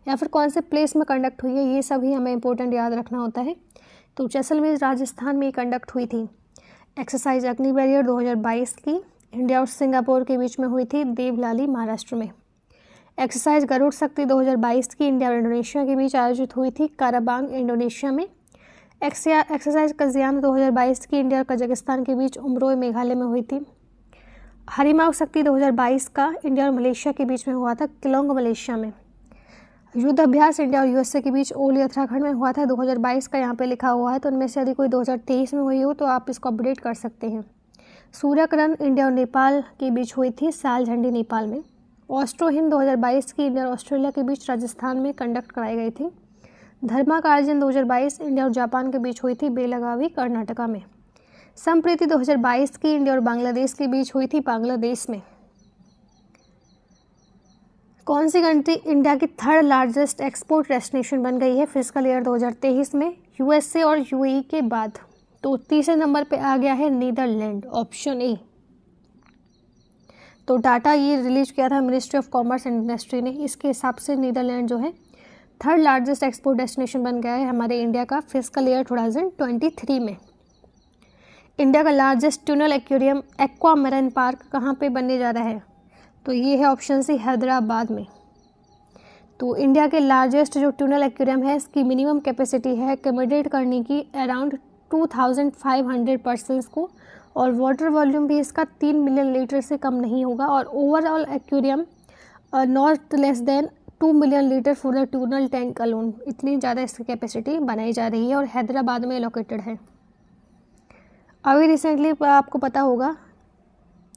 या फिर कौन से प्लेस में कंडक्ट हुई है, ये सभी हमें इंपॉर्टेंट याद रखना होता है। तो जैसलमेर राजस्थान में कंडक्ट हुई थी एक्सरसाइज अग्नि बैरियर 2022 की, इंडिया और सिंगापुर के बीच में हुई थी देवलाली महाराष्ट्र में। एक्सरसाइज गरुड़ शक्ति 2022 की इंडिया और इंडोनेशिया के बीच आयोजित हुई थी काराबांग इंडोनेशिया में। एक्सरसाइज कजियान 2022 की इंडिया और कजाकिस्तान के बीच उमरोई मेघालय में हुई थी। हरिमाऊ शक्ति 2022 का इंडिया और मलेशिया के बीच में हुआ था किलोंग मलेशिया में। युद्ध अभ्यास इंडिया और यूएसए के बीच ओली उत्तराखंड में हुआ था 2022 का यहाँ पे लिखा हुआ है, तो उनमें से यदि कोई 2023 में हुई हो तो आप इसको अपडेट कर सकते हैं। सूर्यग्रहण इंडिया और नेपाल के बीच हुई थी साल झंडी नेपाल में। ऑस्ट्रो हिंद 2022 की इंडिया और ऑस्ट्रेलिया के बीच राजस्थान में कंडक्ट कराई गई थी। धर्मा कार्जन 2022 इंडिया और जापान के बीच हुई थी बेलगावी कर्नाटका में। संप्रीति 2022 की इंडिया और बांग्लादेश के बीच हुई थी बांग्लादेश में। कौन सी कंट्री इंडिया की थर्ड लार्जेस्ट एक्सपोर्ट डेस्टिनेशन बन गई है फिजिकल ईयर 2023 में? यूएसए और यूएई के बाद। तो तीसरे नंबर पे आ गया है नीदरलैंड, ऑप्शन ए। तो डाटा ये रिलीज किया था ministry of commerce and industry ने, इसके हिसाब से नीदरलैंड जो है थर्ड लार्जेस्ट एक्सपोर्ट डेस्टिनेशन बन गया है हमारे इंडिया का फिजिकल ईयर 2023 में। इंडिया का largest tunnel aquarium aqua marine park कहाँ पे बनने जा रहा है? तो ये है ऑप्शन सी हैदराबाद में। तो इंडिया के लार्जेस्ट जो ट्यूनल एक्वेरियम है इसकी मिनिमम कैपेसिटी है एकोमोडेट करने की अराउंड 2500 पर्सन्स को, और वाटर वॉल्यूम भी इसका 3 मिलियन लीटर से कम नहीं होगा, और overall aquarium not less than 2 million litre for the tunnel tank alone. इतनी ज़्यादा इसकी कैपेसिटी बनाई जा रही है और हैदराबाद में लोकेटेड है। अभी रिसेंटली आपको पता होगा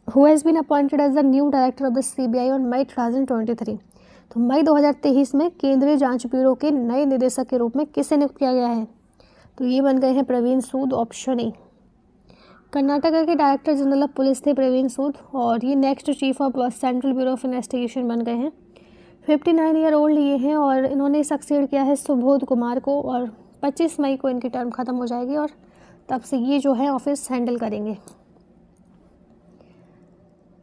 who has been appointed as the new director of the CBI on May 2023। तो मई 2023 में केंद्रीय जांच ब्यूरो के नए निदेशक के रूप में किसे नियुक्त किया गया है? तो ये बन गए हैं प्रवीण सूद, ऑप्शन ए। कर्नाटक के डायरेक्टर जनरल ऑफ पुलिस थे प्रवीण सूद, और ये next chief of central bureau of investigation बन गए हैं। 59 ईयर ओल्ड ये हैं और इन्होंने सक्सीड किया है सुबोध कुमार को, और 25 मई को इनकी टर्म ख़त्म हो जाएगी और तब से ये जो है ऑफिस हैंडल करेंगे।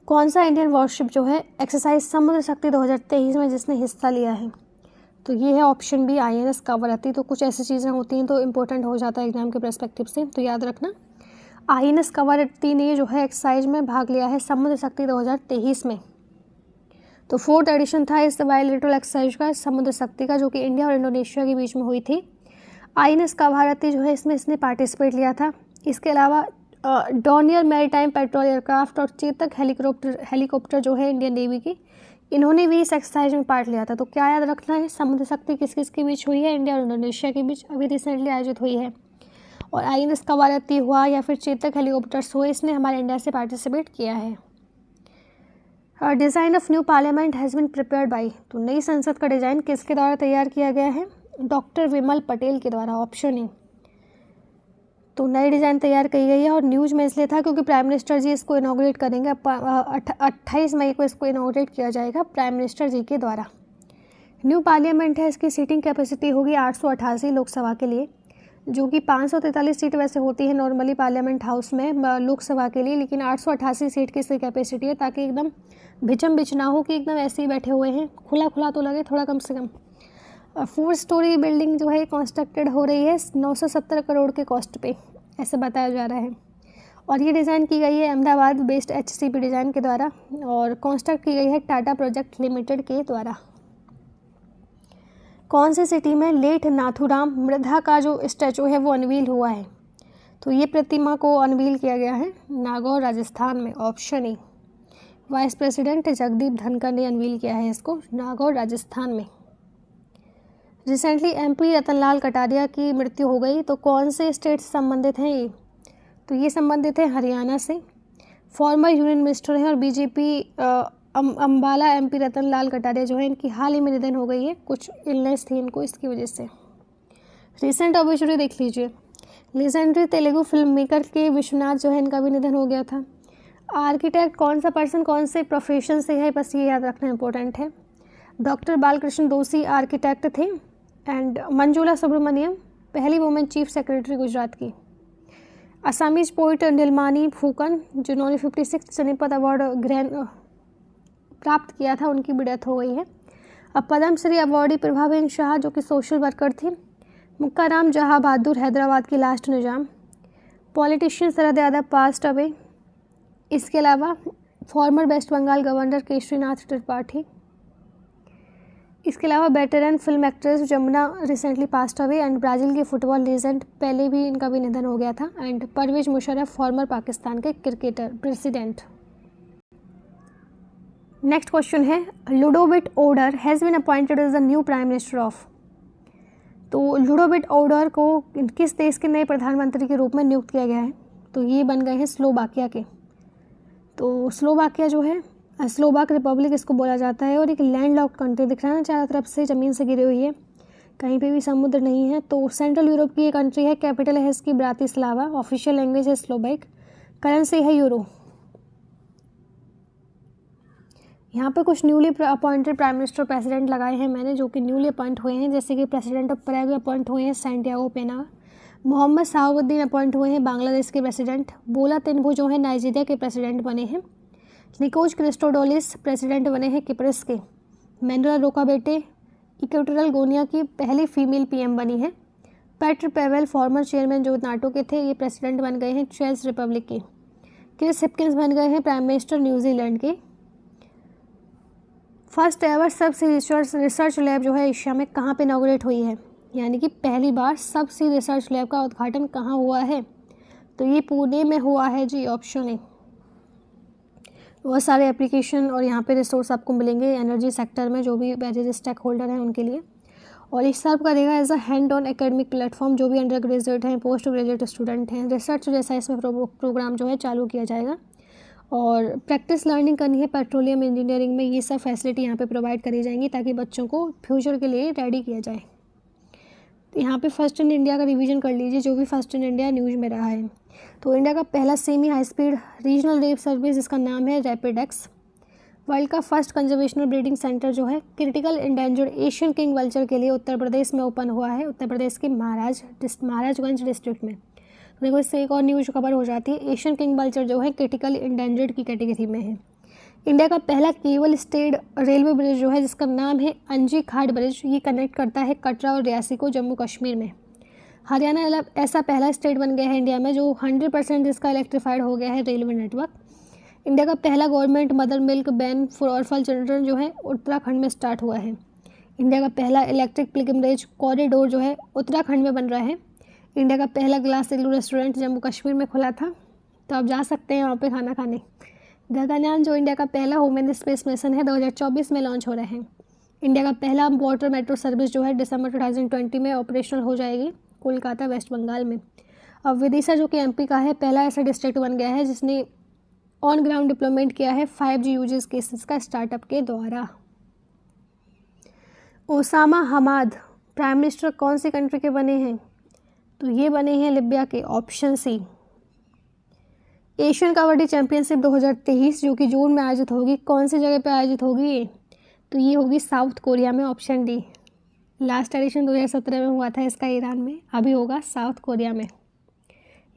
कौन सा इंडियन वॉरशिप जो है एक्सरसाइज समुद्र शक्ति 2023 में जिसने हिस्सा लिया है? तो ये है ऑप्शन बी INS कावरत्ती। तो कुछ ऐसी चीज़ें होती हैं तो इम्पोर्टेंट हो जाता है एग्जाम के पर्सपेक्टिव से, तो याद रखना INS कावरत्ती ने जो है एक्सरसाइज में भाग लिया है समुद्र शक्ति 2023 में। तो 4th एडिशन था इस बायलैटरल एक्सरसाइज का समुद्र शक्ति का, जो कि इंडिया और इंडोनेशिया के बीच में हुई थी। INS कावरत्ती जो है इसने पार्टिसिपेट लिया था। इसके अलावा डॉनियर मैरीटाइम पेट्रोल एयरक्राफ्ट और चेतक हेलीकॉप्टर जो है इंडियन नेवी की, इन्होंने भी इस एक्सरसाइज में पार्ट लिया था। तो क्या याद रखना है, समुद्र शक्ति किस किस के बीच हुई है? इंडिया और इंडोनेशिया के बीच अभी रिसेंटली आयोजित हुई है। और INS कावरत्ती हुआ या फिर चेतक हेलीकॉप्टर्स हुए, इसने हमारे इंडिया से पार्टिसिपेट किया है। Design of new parliament has been prepared by. तो नई संसद का डिज़ाइन किसके द्वारा तैयार किया गया है? डॉक्टर विमल पटेल के द्वारा, ऑप्शन ए। तो नई डिज़ाइन तैयार की गई है, और न्यूज़ में इसलिए था क्योंकि प्राइम मिनिस्टर जी इसको इनॉग्रेट करेंगे। 28 मई को इसको इनॉग्रेट किया जाएगा प्राइम मिनिस्टर जी के द्वारा। न्यू पार्लियामेंट है, इसकी सीटिंग कैपेसिटी होगी 888 लोकसभा के लिए, जो कि 543 सीट वैसे होती है नॉर्मली पार्लियामेंट हाउस में लोकसभा के लिए, लेकिन 888 सीट की इसकी कैपेसिटी है, ताकि एकदम भिचम बिच ना हो कि एकदम ऐसे ही बैठे हुए हैं, खुला खुला तो लगे थोड़ा कम से कम। 4 स्टोरी बिल्डिंग जो है कंस्ट्रक्टेड हो रही है 970 करोड़ के कॉस्ट पे, ऐसे बताया जा रहा है। और ये डिज़ाइन की गई है अहमदाबाद बेस्ड HCP डिज़ाइन के द्वारा, और कंस्ट्रक्ट की गई है टाटा प्रोजेक्ट लिमिटेड के द्वारा। कौन सी सिटी में लेट नाथूराम मृधा का जो स्टैचू है वो अनवील हुआ है? तो ये प्रतिमा को अनवील किया गया है नागौर राजस्थान में, option A. Vice president Jagdeep Dhankhar ने अनवील किया है इसको नागौर राजस्थान में। रिसेंटली MP रतनलाल कटारिया की मृत्यु हो गई, तो कौन से स्टेट से संबंधित हैं ये? तो ये संबंधित है हरियाणा से। फॉर्मर यूनियन मिनिस्टर हैं और BJP अम्बाला MP रतनलाल कटारिया जो है इनकी हाल ही में निधन हो गई है, कुछ इलनेस थी इनको, इसकी वजह से। रिसेंट ऑब्ituary देख लीजिए। लेजेंडरी तेलुगु फिल्म मेकर के विश्वनाथ जो है इनका भी निधन हो गया था। आर्किटेक्ट कौन सा पर्सन कौन से प्रोफेशन से है, बस ये याद रखना इंपॉर्टेंट है। डॉक्टर बालकृष्ण दोषी आर्किटेक्ट थे, एंड मंजुला सुब्रमण्यम पहली वुमेन चीफ सेक्रेटरी गुजरात की। असामीज पोइट नीलमणि फुकन जिन्होंने 56 जनीपत अवार्ड प्राप्त किया था, उनकी भी डेथ हो गई है। अब पद्मश्री अवार्डी प्रभावेन शाह जो कि सोशल वर्कर थी। मुक्काराम जहाँ बहादुर हैदराबाद की last Nizam. Politician Sharad Yadav passed away. इसके अलावा former west Bengal governor Kesharinath Tripathi. इसके अलावा veteran film actress Jamuna recently passed away, and Brazil के फुटबॉल लीजेंड पहले भी इनका भी निधन हो गया था। एंड परवेज मुशर्रफ फॉर्मर पाकिस्तान के क्रिकेटर प्रेसिडेंट। नेक्स्ट क्वेश्चन है Ludovit Odor has been appointed as the new prime minister of. तो लुडोविट ओडर को किस देश के नए प्रधानमंत्री के रूप में नियुक्त किया गया है? तो ये बन गए हैं स्लोवाकिया के। तो स्लोवाकिया जो है स्लोवाक रिपब्लिक इसको बोला जाता है और एक लैंडलॉक्ड कंट्री दिख रहा है ना, चारों तरफ से ज़मीन से घिरी हुई है, कहीं पे भी समुद्र नहीं है। तो सेंट्रल यूरोप की ये कंट्री है, कैपिटल है इसकी ब्रातिस्लावा, ऑफिशियल लैंग्वेज है स्लोवाक, करेंसी है यूरो। यहाँ पे कुछ newly appointed prime minister president लगाए हैं मैंने, जो कि न्यूली अपॉइंट हुए हैं, जैसे कि प्रेसिडेंट ऑफ पराग्वे अपॉइंट हुए हैं सैंटियागो पेना, मोहम्मद शहाबुद्दीन अपॉइंट हुए हैं बांग्लादेश के प्रेसिडेंट, बोला तिनुबू जो है नाइजीरिया के प्रेसिडेंट बने हैं, निकोज क्रिस्टोडोलिस प्रेसिडेंट बने हैं किप्रस के, मैनुला रोकाबेटे इक्वेटोरियल गोनिया की पहली फीमेल पीएम बनी है, पेट्र पेवेल फॉर्मर चेयरमैन जो नाटो के थे ये प्रेसिडेंट बन गए हैं चेक रिपब्लिक के, क्रिस हिपकिंस बन गए हैं प्राइम मिनिस्टर न्यूजीलैंड के। फर्स्ट एवर सबसी रिसर्च लैब जो है एशिया में कहाँ पे इनॉग्रेट हुई है, यानी कि पहली बार सबसी रिसर्च लैब का उद्घाटन कहाँ हुआ है? तो ये पुणे में हुआ है जी, ऑप्शन ए। बहुत सारे एप्लीकेशन और यहाँ पे रिसोर्स आपको मिलेंगे एनर्जी सेक्टर में, जो भी वेरियस स्टेक होल्डर हैं उनके लिए। और इस सर्व करेगा as a hand on academic platform, जो भी अंडर ग्रेजुएट हैं, पोस्ट ग्रेजुएट स्टूडेंट हैं, रिसर्च जैसा इसमें प्रोग्राम जो है चालू किया जाएगा। और प्रैक्टिस लर्निंग करनी है पेट्रोलियम इंजीनियरिंग में, ये सब फैसिलिटी यहाँ पे प्रोवाइड करी जाएंगी ताकि बच्चों को फ्यूचर के लिए रेडी किया जाए। तो यहाँ पे फर्स्ट इन इंडिया का रिवीजन कर लीजिए, जो भी फर्स्ट इन इंडिया न्यूज़ में रहा है। तो इंडिया का पहला semi high speed regional rail service जिसका नाम है रैपिड एक्स। वर्ल्ड का फर्स्ट कंजर्वेशनल ब्रीडिंग सेंटर जो है critical endangered Asian king vulture के लिए उत्तर प्रदेश में ओपन हुआ है, उत्तर प्रदेश के महाराजगंज डिस्ट्रिक्ट में। तो देखो इससे एक और न्यूज़ खबर हो जाती है, एशियन किंग वल्चर जो है क्रिटिकल इंडेंजर्ड की कैटेगरी में है। इंडिया का पहला केबल स्टेड रेलवे ब्रिज जो है जिसका नाम है अंजी घाट ब्रिज, ये कनेक्ट करता है कटरा और रियासी को जम्मू कश्मीर में। हरियाणा ऐसा पहला स्टेट बन गया है इंडिया में जो 100% जिसका इलेक्ट्रीफाइड हो गया है रेलवे नेटवर्क। इंडिया का पहला government mother milk ban for orphan children जो है उत्तराखंड में स्टार्ट हुआ है। इंडिया का पहला इलेक्ट्रिक पिलग्रिमेज कॉरिडोर जो है उत्तराखंड में बन रहा है। इंडिया का पहला ग्लास इग्लू रेस्टोरेंट जम्मू कश्मीर में खुला था, तो आप जा सकते हैं वहाँ पे खाना खाने। गगनयान जो इंडिया का पहला वुमेन स्पेस मिशन है 2024 में लॉन्च हो रहा है। इंडिया का पहला वाटर मेट्रो सर्विस जो है दिसंबर 2020 में ऑपरेशनल हो जाएगी कोलकाता वेस्ट बंगाल में। अब विदिशा जो कि एमपी का है पहला ऐसा डिस्ट्रिक्ट बन गया है जिसने ऑन ग्राउंड डिप्लॉयमेंट किया है 5G यूजेस केसेस का स्टार्टअप के द्वारा। ओसामा हमाद प्राइम मिनिस्टर कौन सी कंट्री के बने हैं? तो ये बने हैं लिबिया के, option C. Asian kabaddi championship 2023 जो कि जून में आयोजित होगी, कौन सी जगह पे आयोजित होगी ये? तो ये होगी साउथ कोरिया में, ऑप्शन डी। लास्ट एडिशन 2017 में हुआ था इसका ईरान में, अभी होगा साउथ कोरिया में।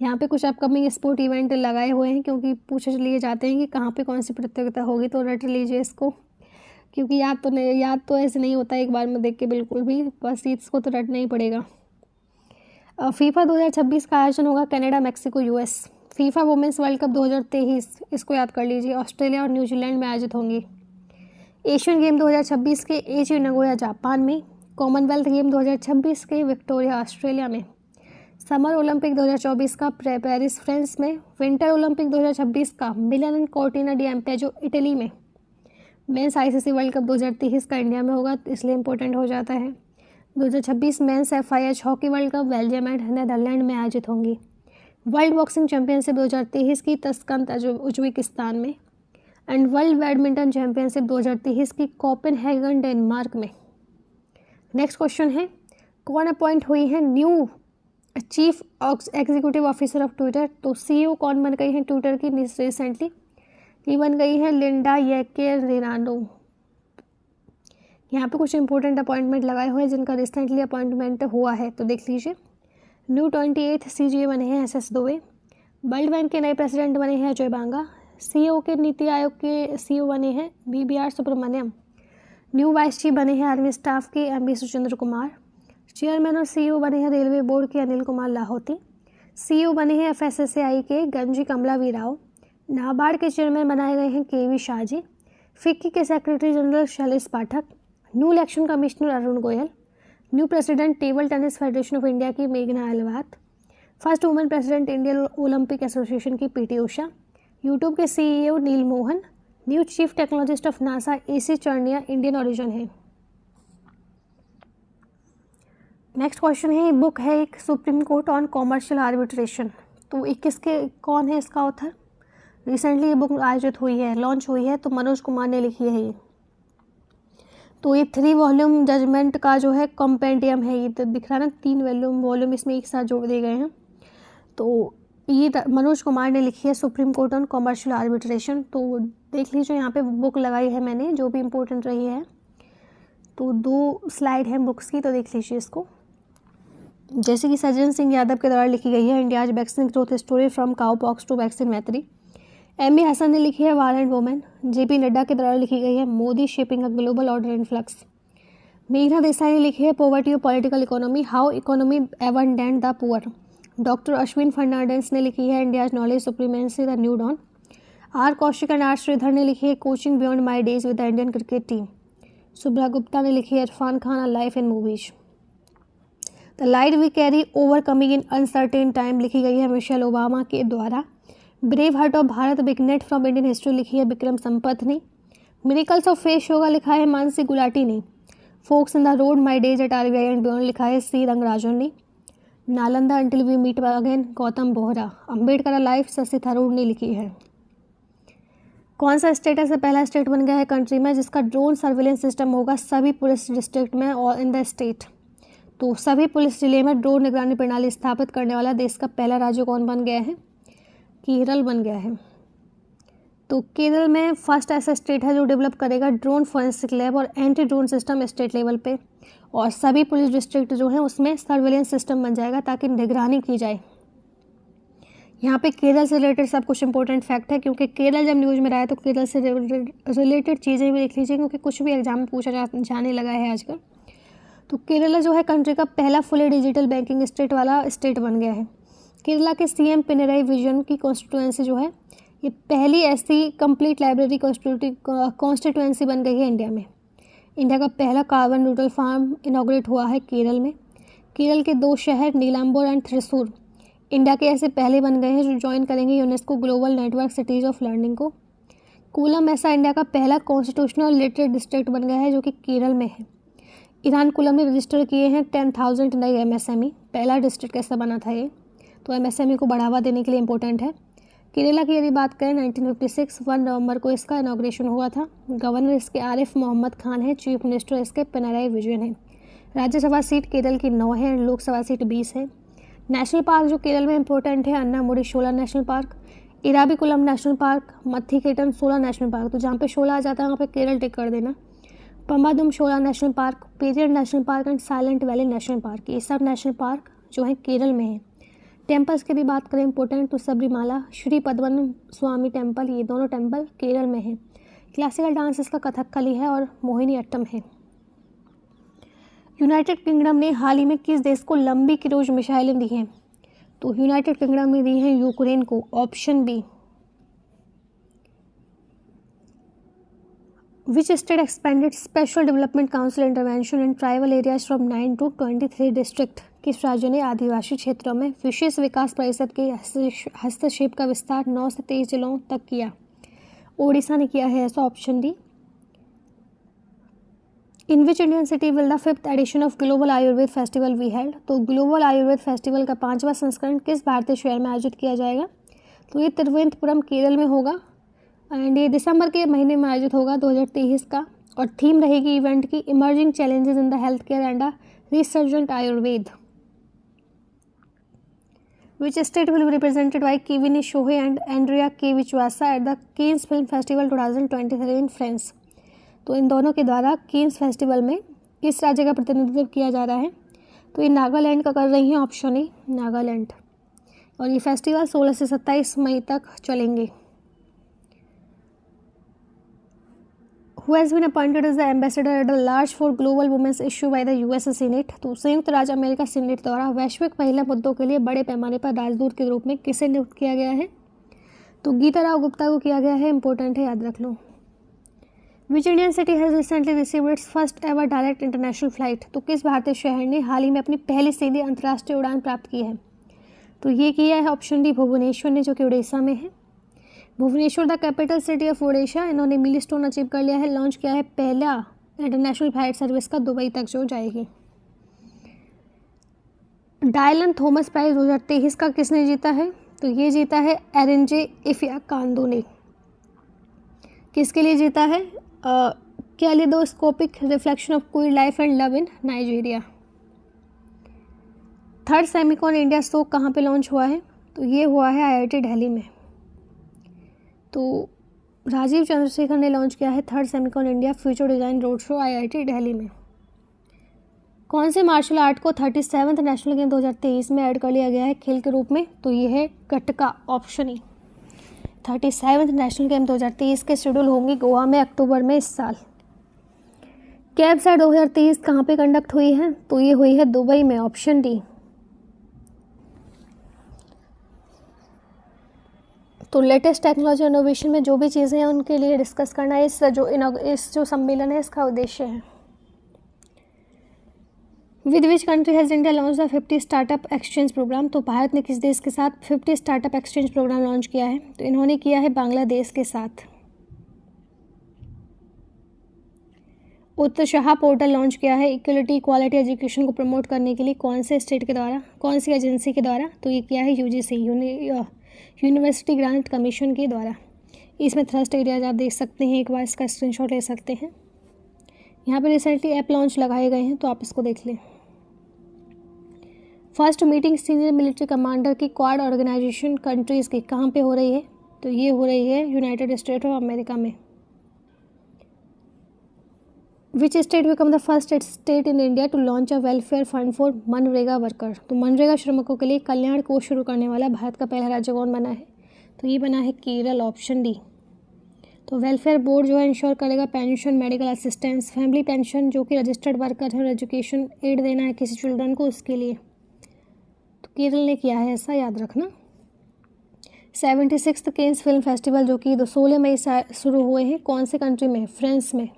यहाँ पे कुछ अपकमिंग स्पोर्ट इवेंट लगाए हुए हैं क्योंकि पूछे लिए जाते हैं कि कहाँ पे कौन सी प्रतियोगिता होगी, तो रट लीजिए इसको, क्योंकि याद तो ऐसे नहीं होता एक बार में देख के बिल्कुल भी, बस इसको तो रटना ही पड़ेगा। फीफा 2026 का आयोजन होगा Canada, Mexico, US. FIFA women's world cup 2023 इसको याद कर लीजिए, ऑस्ट्रेलिया और न्यूजीलैंड में आयोजित होंगी। एशियन गेम 2026 के एची नगोया जापान में। कॉमनवेल्थ गेम 2026 के विक्टोरिया ऑस्ट्रेलिया में। समर ओलंपिक 2024 का पेरिस फ्रांस में। विंटर ओलंपिक 2026 का Milan and Cortina D एम्पेजो Italy में। मेंस आईसीसी वर्ल्ड कप 2023 का इंडिया में होगा, इसलिए इंपॉर्टेंट हो जाता है। 2026 men's FIH hockey World Cup Belgium and Netherland में आयोजित होंगी। वर्ल्ड बॉक्सिंग चैंपियनशिप 2023 की तस्कंत उज्बेकिस्तान में। एंड वर्ल्ड बैडमिंटन चैंपियनशिप 2023 की कोपेनहेगन डेनमार्क में। नेक्स्ट क्वेश्चन है, कौन अपॉइंट हुई है new chief executive officer of Twitter? तो CEO कौन बन गई है ट्विटर की रिसेंटली? ये बन गई है लिंडा येकेरेनाडो। यहाँ पे कुछ इंपॉर्टेंट अपॉइंटमेंट लगाए हुए हैं जिनका रिसेंटली अपॉइंटमेंट हुआ है, तो देख लीजिए। न्यू 28th CGA बने हैं SS दुबे। वर्ल्ड बैंक के नए प्रेसिडेंट बने हैं अजय बांगा। CEO के नीति आयोग के CEO बने हैं BBR Subrahmanyam. New vice chief बने हैं आर्मी स्टाफ के MB सुचंद्र कुमार। चेयरमैन और CEO बने हैं रेलवे बोर्ड के अनिल कुमार लाहौती। CEO बने हैं FSSAI के गंजी कमलावी राव। नाबार्ड के चेयरमैन बनाए गए हैं KV शाहजी। फिक्की के secretary general Shailesh Pathak. New election commissioner Arun Goyal. New president table tennis federation of India की मेघना Ahlawat. First women president Indian Olympic association की PT उषा। यूट्यूब के CEO Neel Mohan. New chief technologist of NASA AC Charania Indian origin है। Next question है, book है एक supreme court on commercial arbitration. तो 21 के कौन है इसका ऑथर? रिसेंटली ये बुक आयोजित हुई है, लॉन्च हुई है, तो मनोज कुमार ने लिखी है ये। तो ये 3 वॉल्यूम जजमेंट का जो है कॉम्पेंडियम है, ये तो दिख रहा है ना, 3 वॉल्यूम इसमें एक साथ जोड़ दिए गए हैं। तो ये मनोज कुमार ने लिखी है supreme court on commercial arbitration. तो देख लीजिए यहाँ पे बुक लगाई है मैंने, जो भी इम्पोर्टेंट रही है। तो 2 स्लाइड हैं बुक्स की, तो देख लीजिए इसको। जैसे कि सज्जन सिंह यादव के द्वारा लिखी गई है India's vaccine growth story from cowpox to vaccine Maitri. MA Hasan ने लिखी है war and women. JP Nadda के द्वारा लिखी गई है Modi shaping a global order in flux. मेघना देसाई ने लिखी है poverty of political economy, how economy abandoned the poor. Doctor Ashwin Fernandes ने लिखी है India's knowledge supremacy the new dawn. R Kaushik and R Sridhar ने लिखी है coaching beyond my days with the Indian cricket team. Subra Gupta ने लिखी है Irfan Khan a life in movies. The light we carry overcoming in uncertain time लिखी गई है मिशेल ओबामा के द्वारा। Brave heart of Bharat vignette from Indian history लिखी है विक्रम संपत ने। मिरेकल्स ऑफ फेस योगा लिखा है मानसी गुलाटी ने। Forks in the road my days at RBI and beyond लिखा है C रंगराजन ने। Nalanda until we meet again Gautam Bohra. Ambedkar life Shashi Tharoor ने लिखी है। कौन सा स्टेट ऐसा पहला स्टेट बन गया है कंट्री में जिसका ड्रोन सर्विलेंस सिस्टम होगा सभी पुलिस डिस्ट्रिक्ट में और इन द स्टेट? तो सभी पुलिस जिले में ड्रोन निगरानी प्रणाली स्थापित करने वाला देश का पहला राज्य कौन बन गया है? केरल बन गया है। तो केरल में फर्स्ट ऐसा स्टेट है जो डेवलप करेगा ड्रोन फॉरेंसिक लैब और anti drone system state level पे, और सभी पुलिस डिस्ट्रिक्ट जो है उसमें सर्विलेंस सिस्टम बन जाएगा ताकि निगरानी की जाए। यहाँ पे केरल से रिलेटेड सब कुछ इंपॉर्टेंट फैक्ट है, क्योंकि केरल जब न्यूज़ में रहा है तो केरल से रिलेटेड चीज़ें भी देख लीजिए, क्योंकि कुछ भी एग्जाम में पूछा जाने लगा है आजकल। तो केरला जो है कंट्री का पहला फुली डिजिटल बैंकिंग स्टेट वाला स्टेट बन गया है। केरला के CM पिनराई विजयन की कॉन्स्टिट्यूएंसी जो है ये पहली ऐसी कंप्लीट लाइब्रेरी कॉन्स्टिट्यूएंसी बन गई है इंडिया में। इंडिया का पहला कार्बन न्यूट्रल फार्म इनॉग्रेट हुआ है केरल में। केरल के 2 शहर नीलाम्बोर एंड थ्रिसूर इंडिया के ऐसे पहले बन गए हैं जो ज्वाइन करेंगे UNESCO global network cities of learning को। कोलम ऐसा इंडिया का पहला कॉन्स्टिट्यूशनल लिटरेट डिस्ट्रिक्ट बन गया है जो कि केरल में है। ईरान कोलम ने रजिस्टर किए हैं 10,000 नए MSME। पहला डिस्ट्रिक्ट कैसा बना था ये, तो MSME को बढ़ावा देने के लिए इंपॉर्टेंट है। केरला की यदि बात करें 1956 1 नवंबर को इसका इनॉग्रेशन हुआ था। गवर्नर इसके आरिफ मोहम्मद खान है। चीफ मिनिस्टर इसके पिनराई विजयन है। राज्यसभा सीट केरल की 9 है, लोकसभा सीट 20 है। नेशनल पार्क जो केरल में इंपॉर्टेंट है Anamudi Shola national park, Eravikulam national park, Mathikettan Shola national park. तो जहाँ पे शोला आ जाता है वहाँ पे केरल टिक कर देना। Pambadum Shola national park, Periyar national park and silent valley national park, ये सब नेशनल पार्क जो है केरल में है। टेम्पल्स की भी बात करें इंपॉर्टेंट तो सबरीमाला, श्री पद्मनाभ स्वामी टेम्पल, ये दोनों टेम्पल केरल में है। क्लासिकल डांस इसका कथकली है और मोहिनी अट्टम है। यूनाइटेड किंगडम ने हाल ही में किस देश को लंबी क्रूज मिसाइलें दी हैं? तो यूनाइटेड किंगडम ने दी हैं यूक्रेन को, option B. Which state expanded special development council intervention in tribal areas from 9 to 23 district? किस राज्य ने आदिवासी क्षेत्रों में विशेष विकास परिषद के हस्तक्षेप का विस्तार 9 से 23 जिलों तक किया? ओडिशा ने किया है ऐसा, option D. In which Indian city will the 5th edition of global Ayurveda festival be held? तो ग्लोबल आयुर्वेद फेस्टिवल का 5वां संस्करण किस भारतीय शहर में आयोजित किया जाएगा? तो ये तिरुवनंतपुरम केरल में होगा एंड ये दिसंबर के महीने में आयोजित होगा 2023 का, और थीम रहेगी इवेंट की emerging challenges in the health care and a resurgent Ayurveda. Which state will be represented by Kevini Shohe and Andrea Kevichusa at the Cannes film festival 2023 in France? तो इन दोनों के द्वारा केन्स फेस्टिवल में किस राज्य का प्रतिनिधित्व किया जा रहा है? तो ये नागालैंड का कर रही हैं, ऑप्शन ए नागालैंड, और ये फेस्टिवल 16 से 27 मई तक चलेंगे। Who has been appointed as the ambassador at large for global women's issue by the US Senate? तो संयुक्त राज्य अमेरिका सीनेट द्वारा वैश्विक महिला मुद्दों के लिए बड़े पैमाने पर राजदूत के रूप में किसे नियुक्त किया गया है? तो गीता राव गुप्ता को किया गया है, इंपॉर्टेंट है, याद रख लो। Which Indian city has recently received its first ever direct international flight? तो किस भारतीय शहर ने हाल ही में अपनी पहली सीधी अंतर्राष्ट्रीय उड़ान प्राप्त की है? तो ये किया है ऑप्शन डी भुवनेश्वर ने, जो कि उड़ीसा में है। Bhubaneswar the capital city of Odisha, इन्होंने मिलस्टोन अचीव कर लिया है, लॉन्च किया है पहला इंटरनेशनल फ्लाइट सर्विस का दुबई तक जो जाएगी। डायलन थॉमस प्राइज 2023 का किसने जीता है? तो ये जीता है एरेंजे इफियाकांदो ने। किसके लिए जीता है? Kaleidoscopic reflection of queer life and love in Nigeria. Third Semicon India show कहाँ पे लॉन्च हुआ है? तो ये हुआ है IIT दिल्ली में। तो राजीव चंद्रशेखर ने लॉन्च किया है third Semicon India future design road show IIT Delhi में। कौन से मार्शल आर्ट को 37th नेशनल गेम 2023 में ऐड कर लिया गया है खेल के रूप में? तो ये है Gatka, option E. 37th national game 2023 के शेड्यूल होंगे गोवा में अक्टूबर में इस साल। कैबसाइट 2023 कहाँ पे कंडक्ट हुई है? तो ये हुई है दुबई में, ऑप्शन डी। तो लेटेस्ट टेक्नोलॉजी इनोवेशन में जो भी चीज़ें हैं उनके लिए डिस्कस करना इस जो सम्मेलन है इसका उद्देश्य है। With which country has India launch the 50 startup exchange program? तो भारत ने किस देश के साथ 50 स्टार्टअप एक्सचेंज प्रोग्राम लॉन्च किया है? तो इन्होंने किया है बांग्लादेश के साथ। उत्तरशाह पोर्टल लॉन्च किया है इक्वलिटी क्वालिटी एजुकेशन को प्रमोट करने के लिए कौन से स्टेट के द्वारा, कौन सी एजेंसी के द्वारा? तो ये किया है UGC, यूनिवर्सिटी ग्रांट कमीशन के द्वारा। इसमें थ्रस्ट एरियाज आप देख सकते हैं, एक बार इसका स्क्रीनशॉट ले सकते हैं। यहाँ पे रिसेंटली ऐप लॉन्च लगाए गए हैं तो आप इसको देख लें। First meeting senior military commander की क्वाड ऑर्गेनाइजेशन कंट्रीज़ की कहाँ पे हो रही है? तो ये हो रही है यूनाइटेड स्टेट ऑफ अमेरिका में। Which state become the first state in India to launch a welfare fund for मनरेगा वर्कर? तो मनरेगा श्रमिकों के लिए कल्याण कोष शुरू करने वाला भारत का पहला राज्य कौन बना है? तो ये बना है केरल, ऑप्शन डी। तो वेलफेयर बोर्ड जो है इंश्योर करेगा pension, medical assistance, family pension, जो कि रजिस्टर्ड वर्कर है और एजुकेशन एड देना है किसी चिल्ड्रन को, उसके लिए। तो केरल ने किया है ऐसा, याद रखना। 76th कैंस फिल्म फेस्टिवल जो कि 16 मई से शुरू हुए हैं, कौन से कंट्री में? फ्रांस में।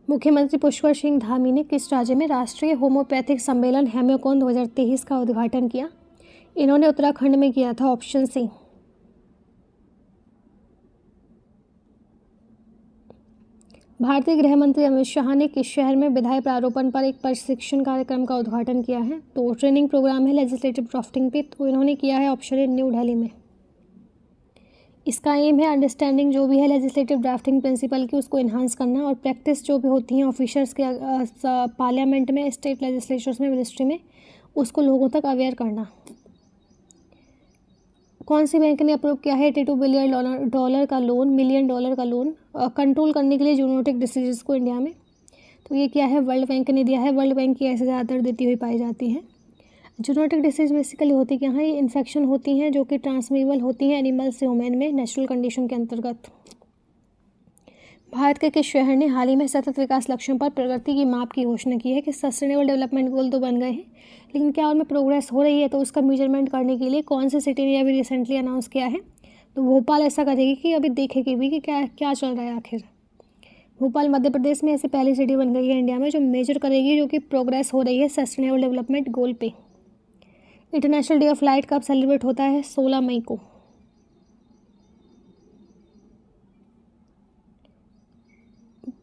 मुख्यमंत्री पुष्कर सिंह धामी ने किस राज्य में राष्ट्रीय होम्योपैथिक सम्मेलन हेम्योकॉन 2023 का उद्घाटन किया? इन्होंने उत्तराखंड में किया था, ऑप्शन सी। भारतीय गृह मंत्री अमित शाह ने किस शहर में विधायी प्रारूपण पर एक प्रशिक्षण कार्यक्रम का उद्घाटन किया है? तो ट्रेनिंग प्रोग्राम है लेजिस्लेटिव ड्राफ्टिंग पे, तो इन्होंने किया है ऑप्शन ए, न्यू दिल्ली में। इसका एम है अंडरस्टैंडिंग जो भी है लेजिस्लेटिव ड्राफ्टिंग प्रिंसिपल की, उसको इन्हांस करना, और प्रैक्टिस जो भी होती हैं ऑफिसर्स के पार्लियामेंट में, स्टेट लेजिस्लेचर्स में, मिनिस्ट्री में, उसको लोगों तक अवेयर करना। कौन सी बैंक ने अप्रूव किया है $82 बिलियन का लोन, मिलियन डॉलर का लोन कंट्रोल करने के लिए जूनोटिक डिसीजेस को इंडिया में? तो ये क्या है, वर्ल्ड बैंक ने दिया है। वर्ल्ड बैंक की ऐसे ज़्यादातर देती हुई पाई जाती हैं। जूनोटिक डिसीज बेसिकली होती क्या है? ये इन्फेक्शन होती हैं जो कि ट्रांसमिबल होती हैं एनिमल से ह्यूमन में नेचुरल कंडीशन के अंतर्गत। भारत के किस शहर ने हाल ही में सतत विकास लक्ष्यों पर प्रगति की माप की घोषणा की है? कि सस्टेनेबल डेवलपमेंट गोल तो बन गए हैं, लेकिन क्या उनमें प्रोग्रेस हो रही है? तो उसका मेजरमेंट करने के लिए कौन सी सिटी ने अभी रिसेंटली अनाउंस किया है? तो भोपाल ऐसा करेगी कि अभी देखेगी भी कि क्या क्या चल रहा है आखिर। भोपाल मध्य प्रदेश में ऐसी पहली सिटी बन गई है इंडिया में जो मेजर करेगी जो कि प्रोग्रेस हो रही है सस्टेनेबल डेवलपमेंट गोल पे। इंटरनेशनल डे ऑफ लाइट कब सेलिब्रेट होता है? 16 मई को।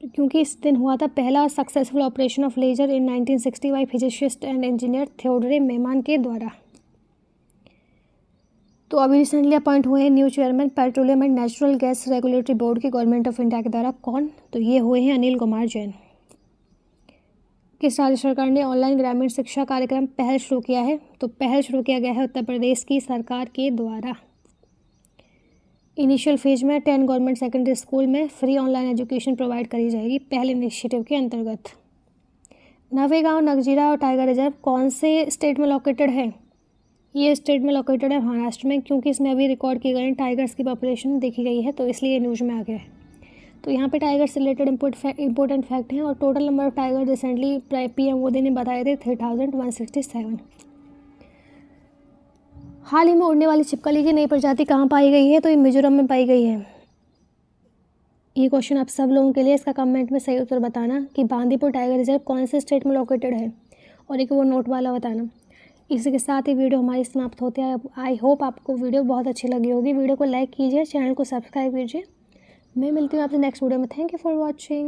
क्योंकि इस दिन हुआ था पहला successful operation of laser in 1960 by physicist and engineer Theodore Maiman के द्वारा। तो अभी रिसेंटली अपॉइंट हुए हैं new chairman petroleum and natural gas regulatory board की गवर्नमेंट ऑफ इंडिया के द्वारा। कौन? तो ये हुए हैं अनिल कुमार जैन। किस राज्य सरकार ने ऑनलाइन ग्रामीण शिक्षा कार्यक्रम पहल शुरू किया है? तो पहल शुरू किया गया है उत्तर प्रदेश की सरकार के द्वारा। इनिशियल फेज में 10 गवर्नमेंट सेकेंडरी स्कूल में फ्री ऑनलाइन एजुकेशन प्रोवाइड करी जाएगी पहले इनिशिएटिव के अंतर्गत। नवेगांव, नगजीरा और टाइगर रिजर्व कौन से स्टेट में लोकेटेड है? ये स्टेट में लोकेटेड है महाराष्ट्र में, क्योंकि इसमें अभी रिकॉर्ड की गई टाइगर्स की पॉपुलेशन देखी गई है, तो इसलिए न्यूज़ में आ गया है। तो यहाँ पे टाइगर से रिलेटेड इंपॉर्टेंट फैक्ट हैं। और total number of tiger recently PM Modi ने बताए थे 3167। हाल ही में उड़ने वाली छिपकली की नई प्रजाति कहाँ पाई गई है? तो ये मिजोरम में पाई गई है। ये क्वेश्चन आप सब लोगों के लिए, इसका कमेंट में सही उत्तर बताना कि बांदीपुर टाइगर रिजर्व कौन से स्टेट में लोकेटेड है, और एक वो नोट वाला बताना। इसी के साथ ही वीडियो हमारी समाप्त होती है। आई होप आपको वीडियो बहुत अच्छी लगी होगी। वीडियो को लाइक कीजिए, चैनल को सब्सक्राइब कीजिए। मैं मिलती हूँ आपसे नेक्स्ट वीडियो में। Thank you for watching.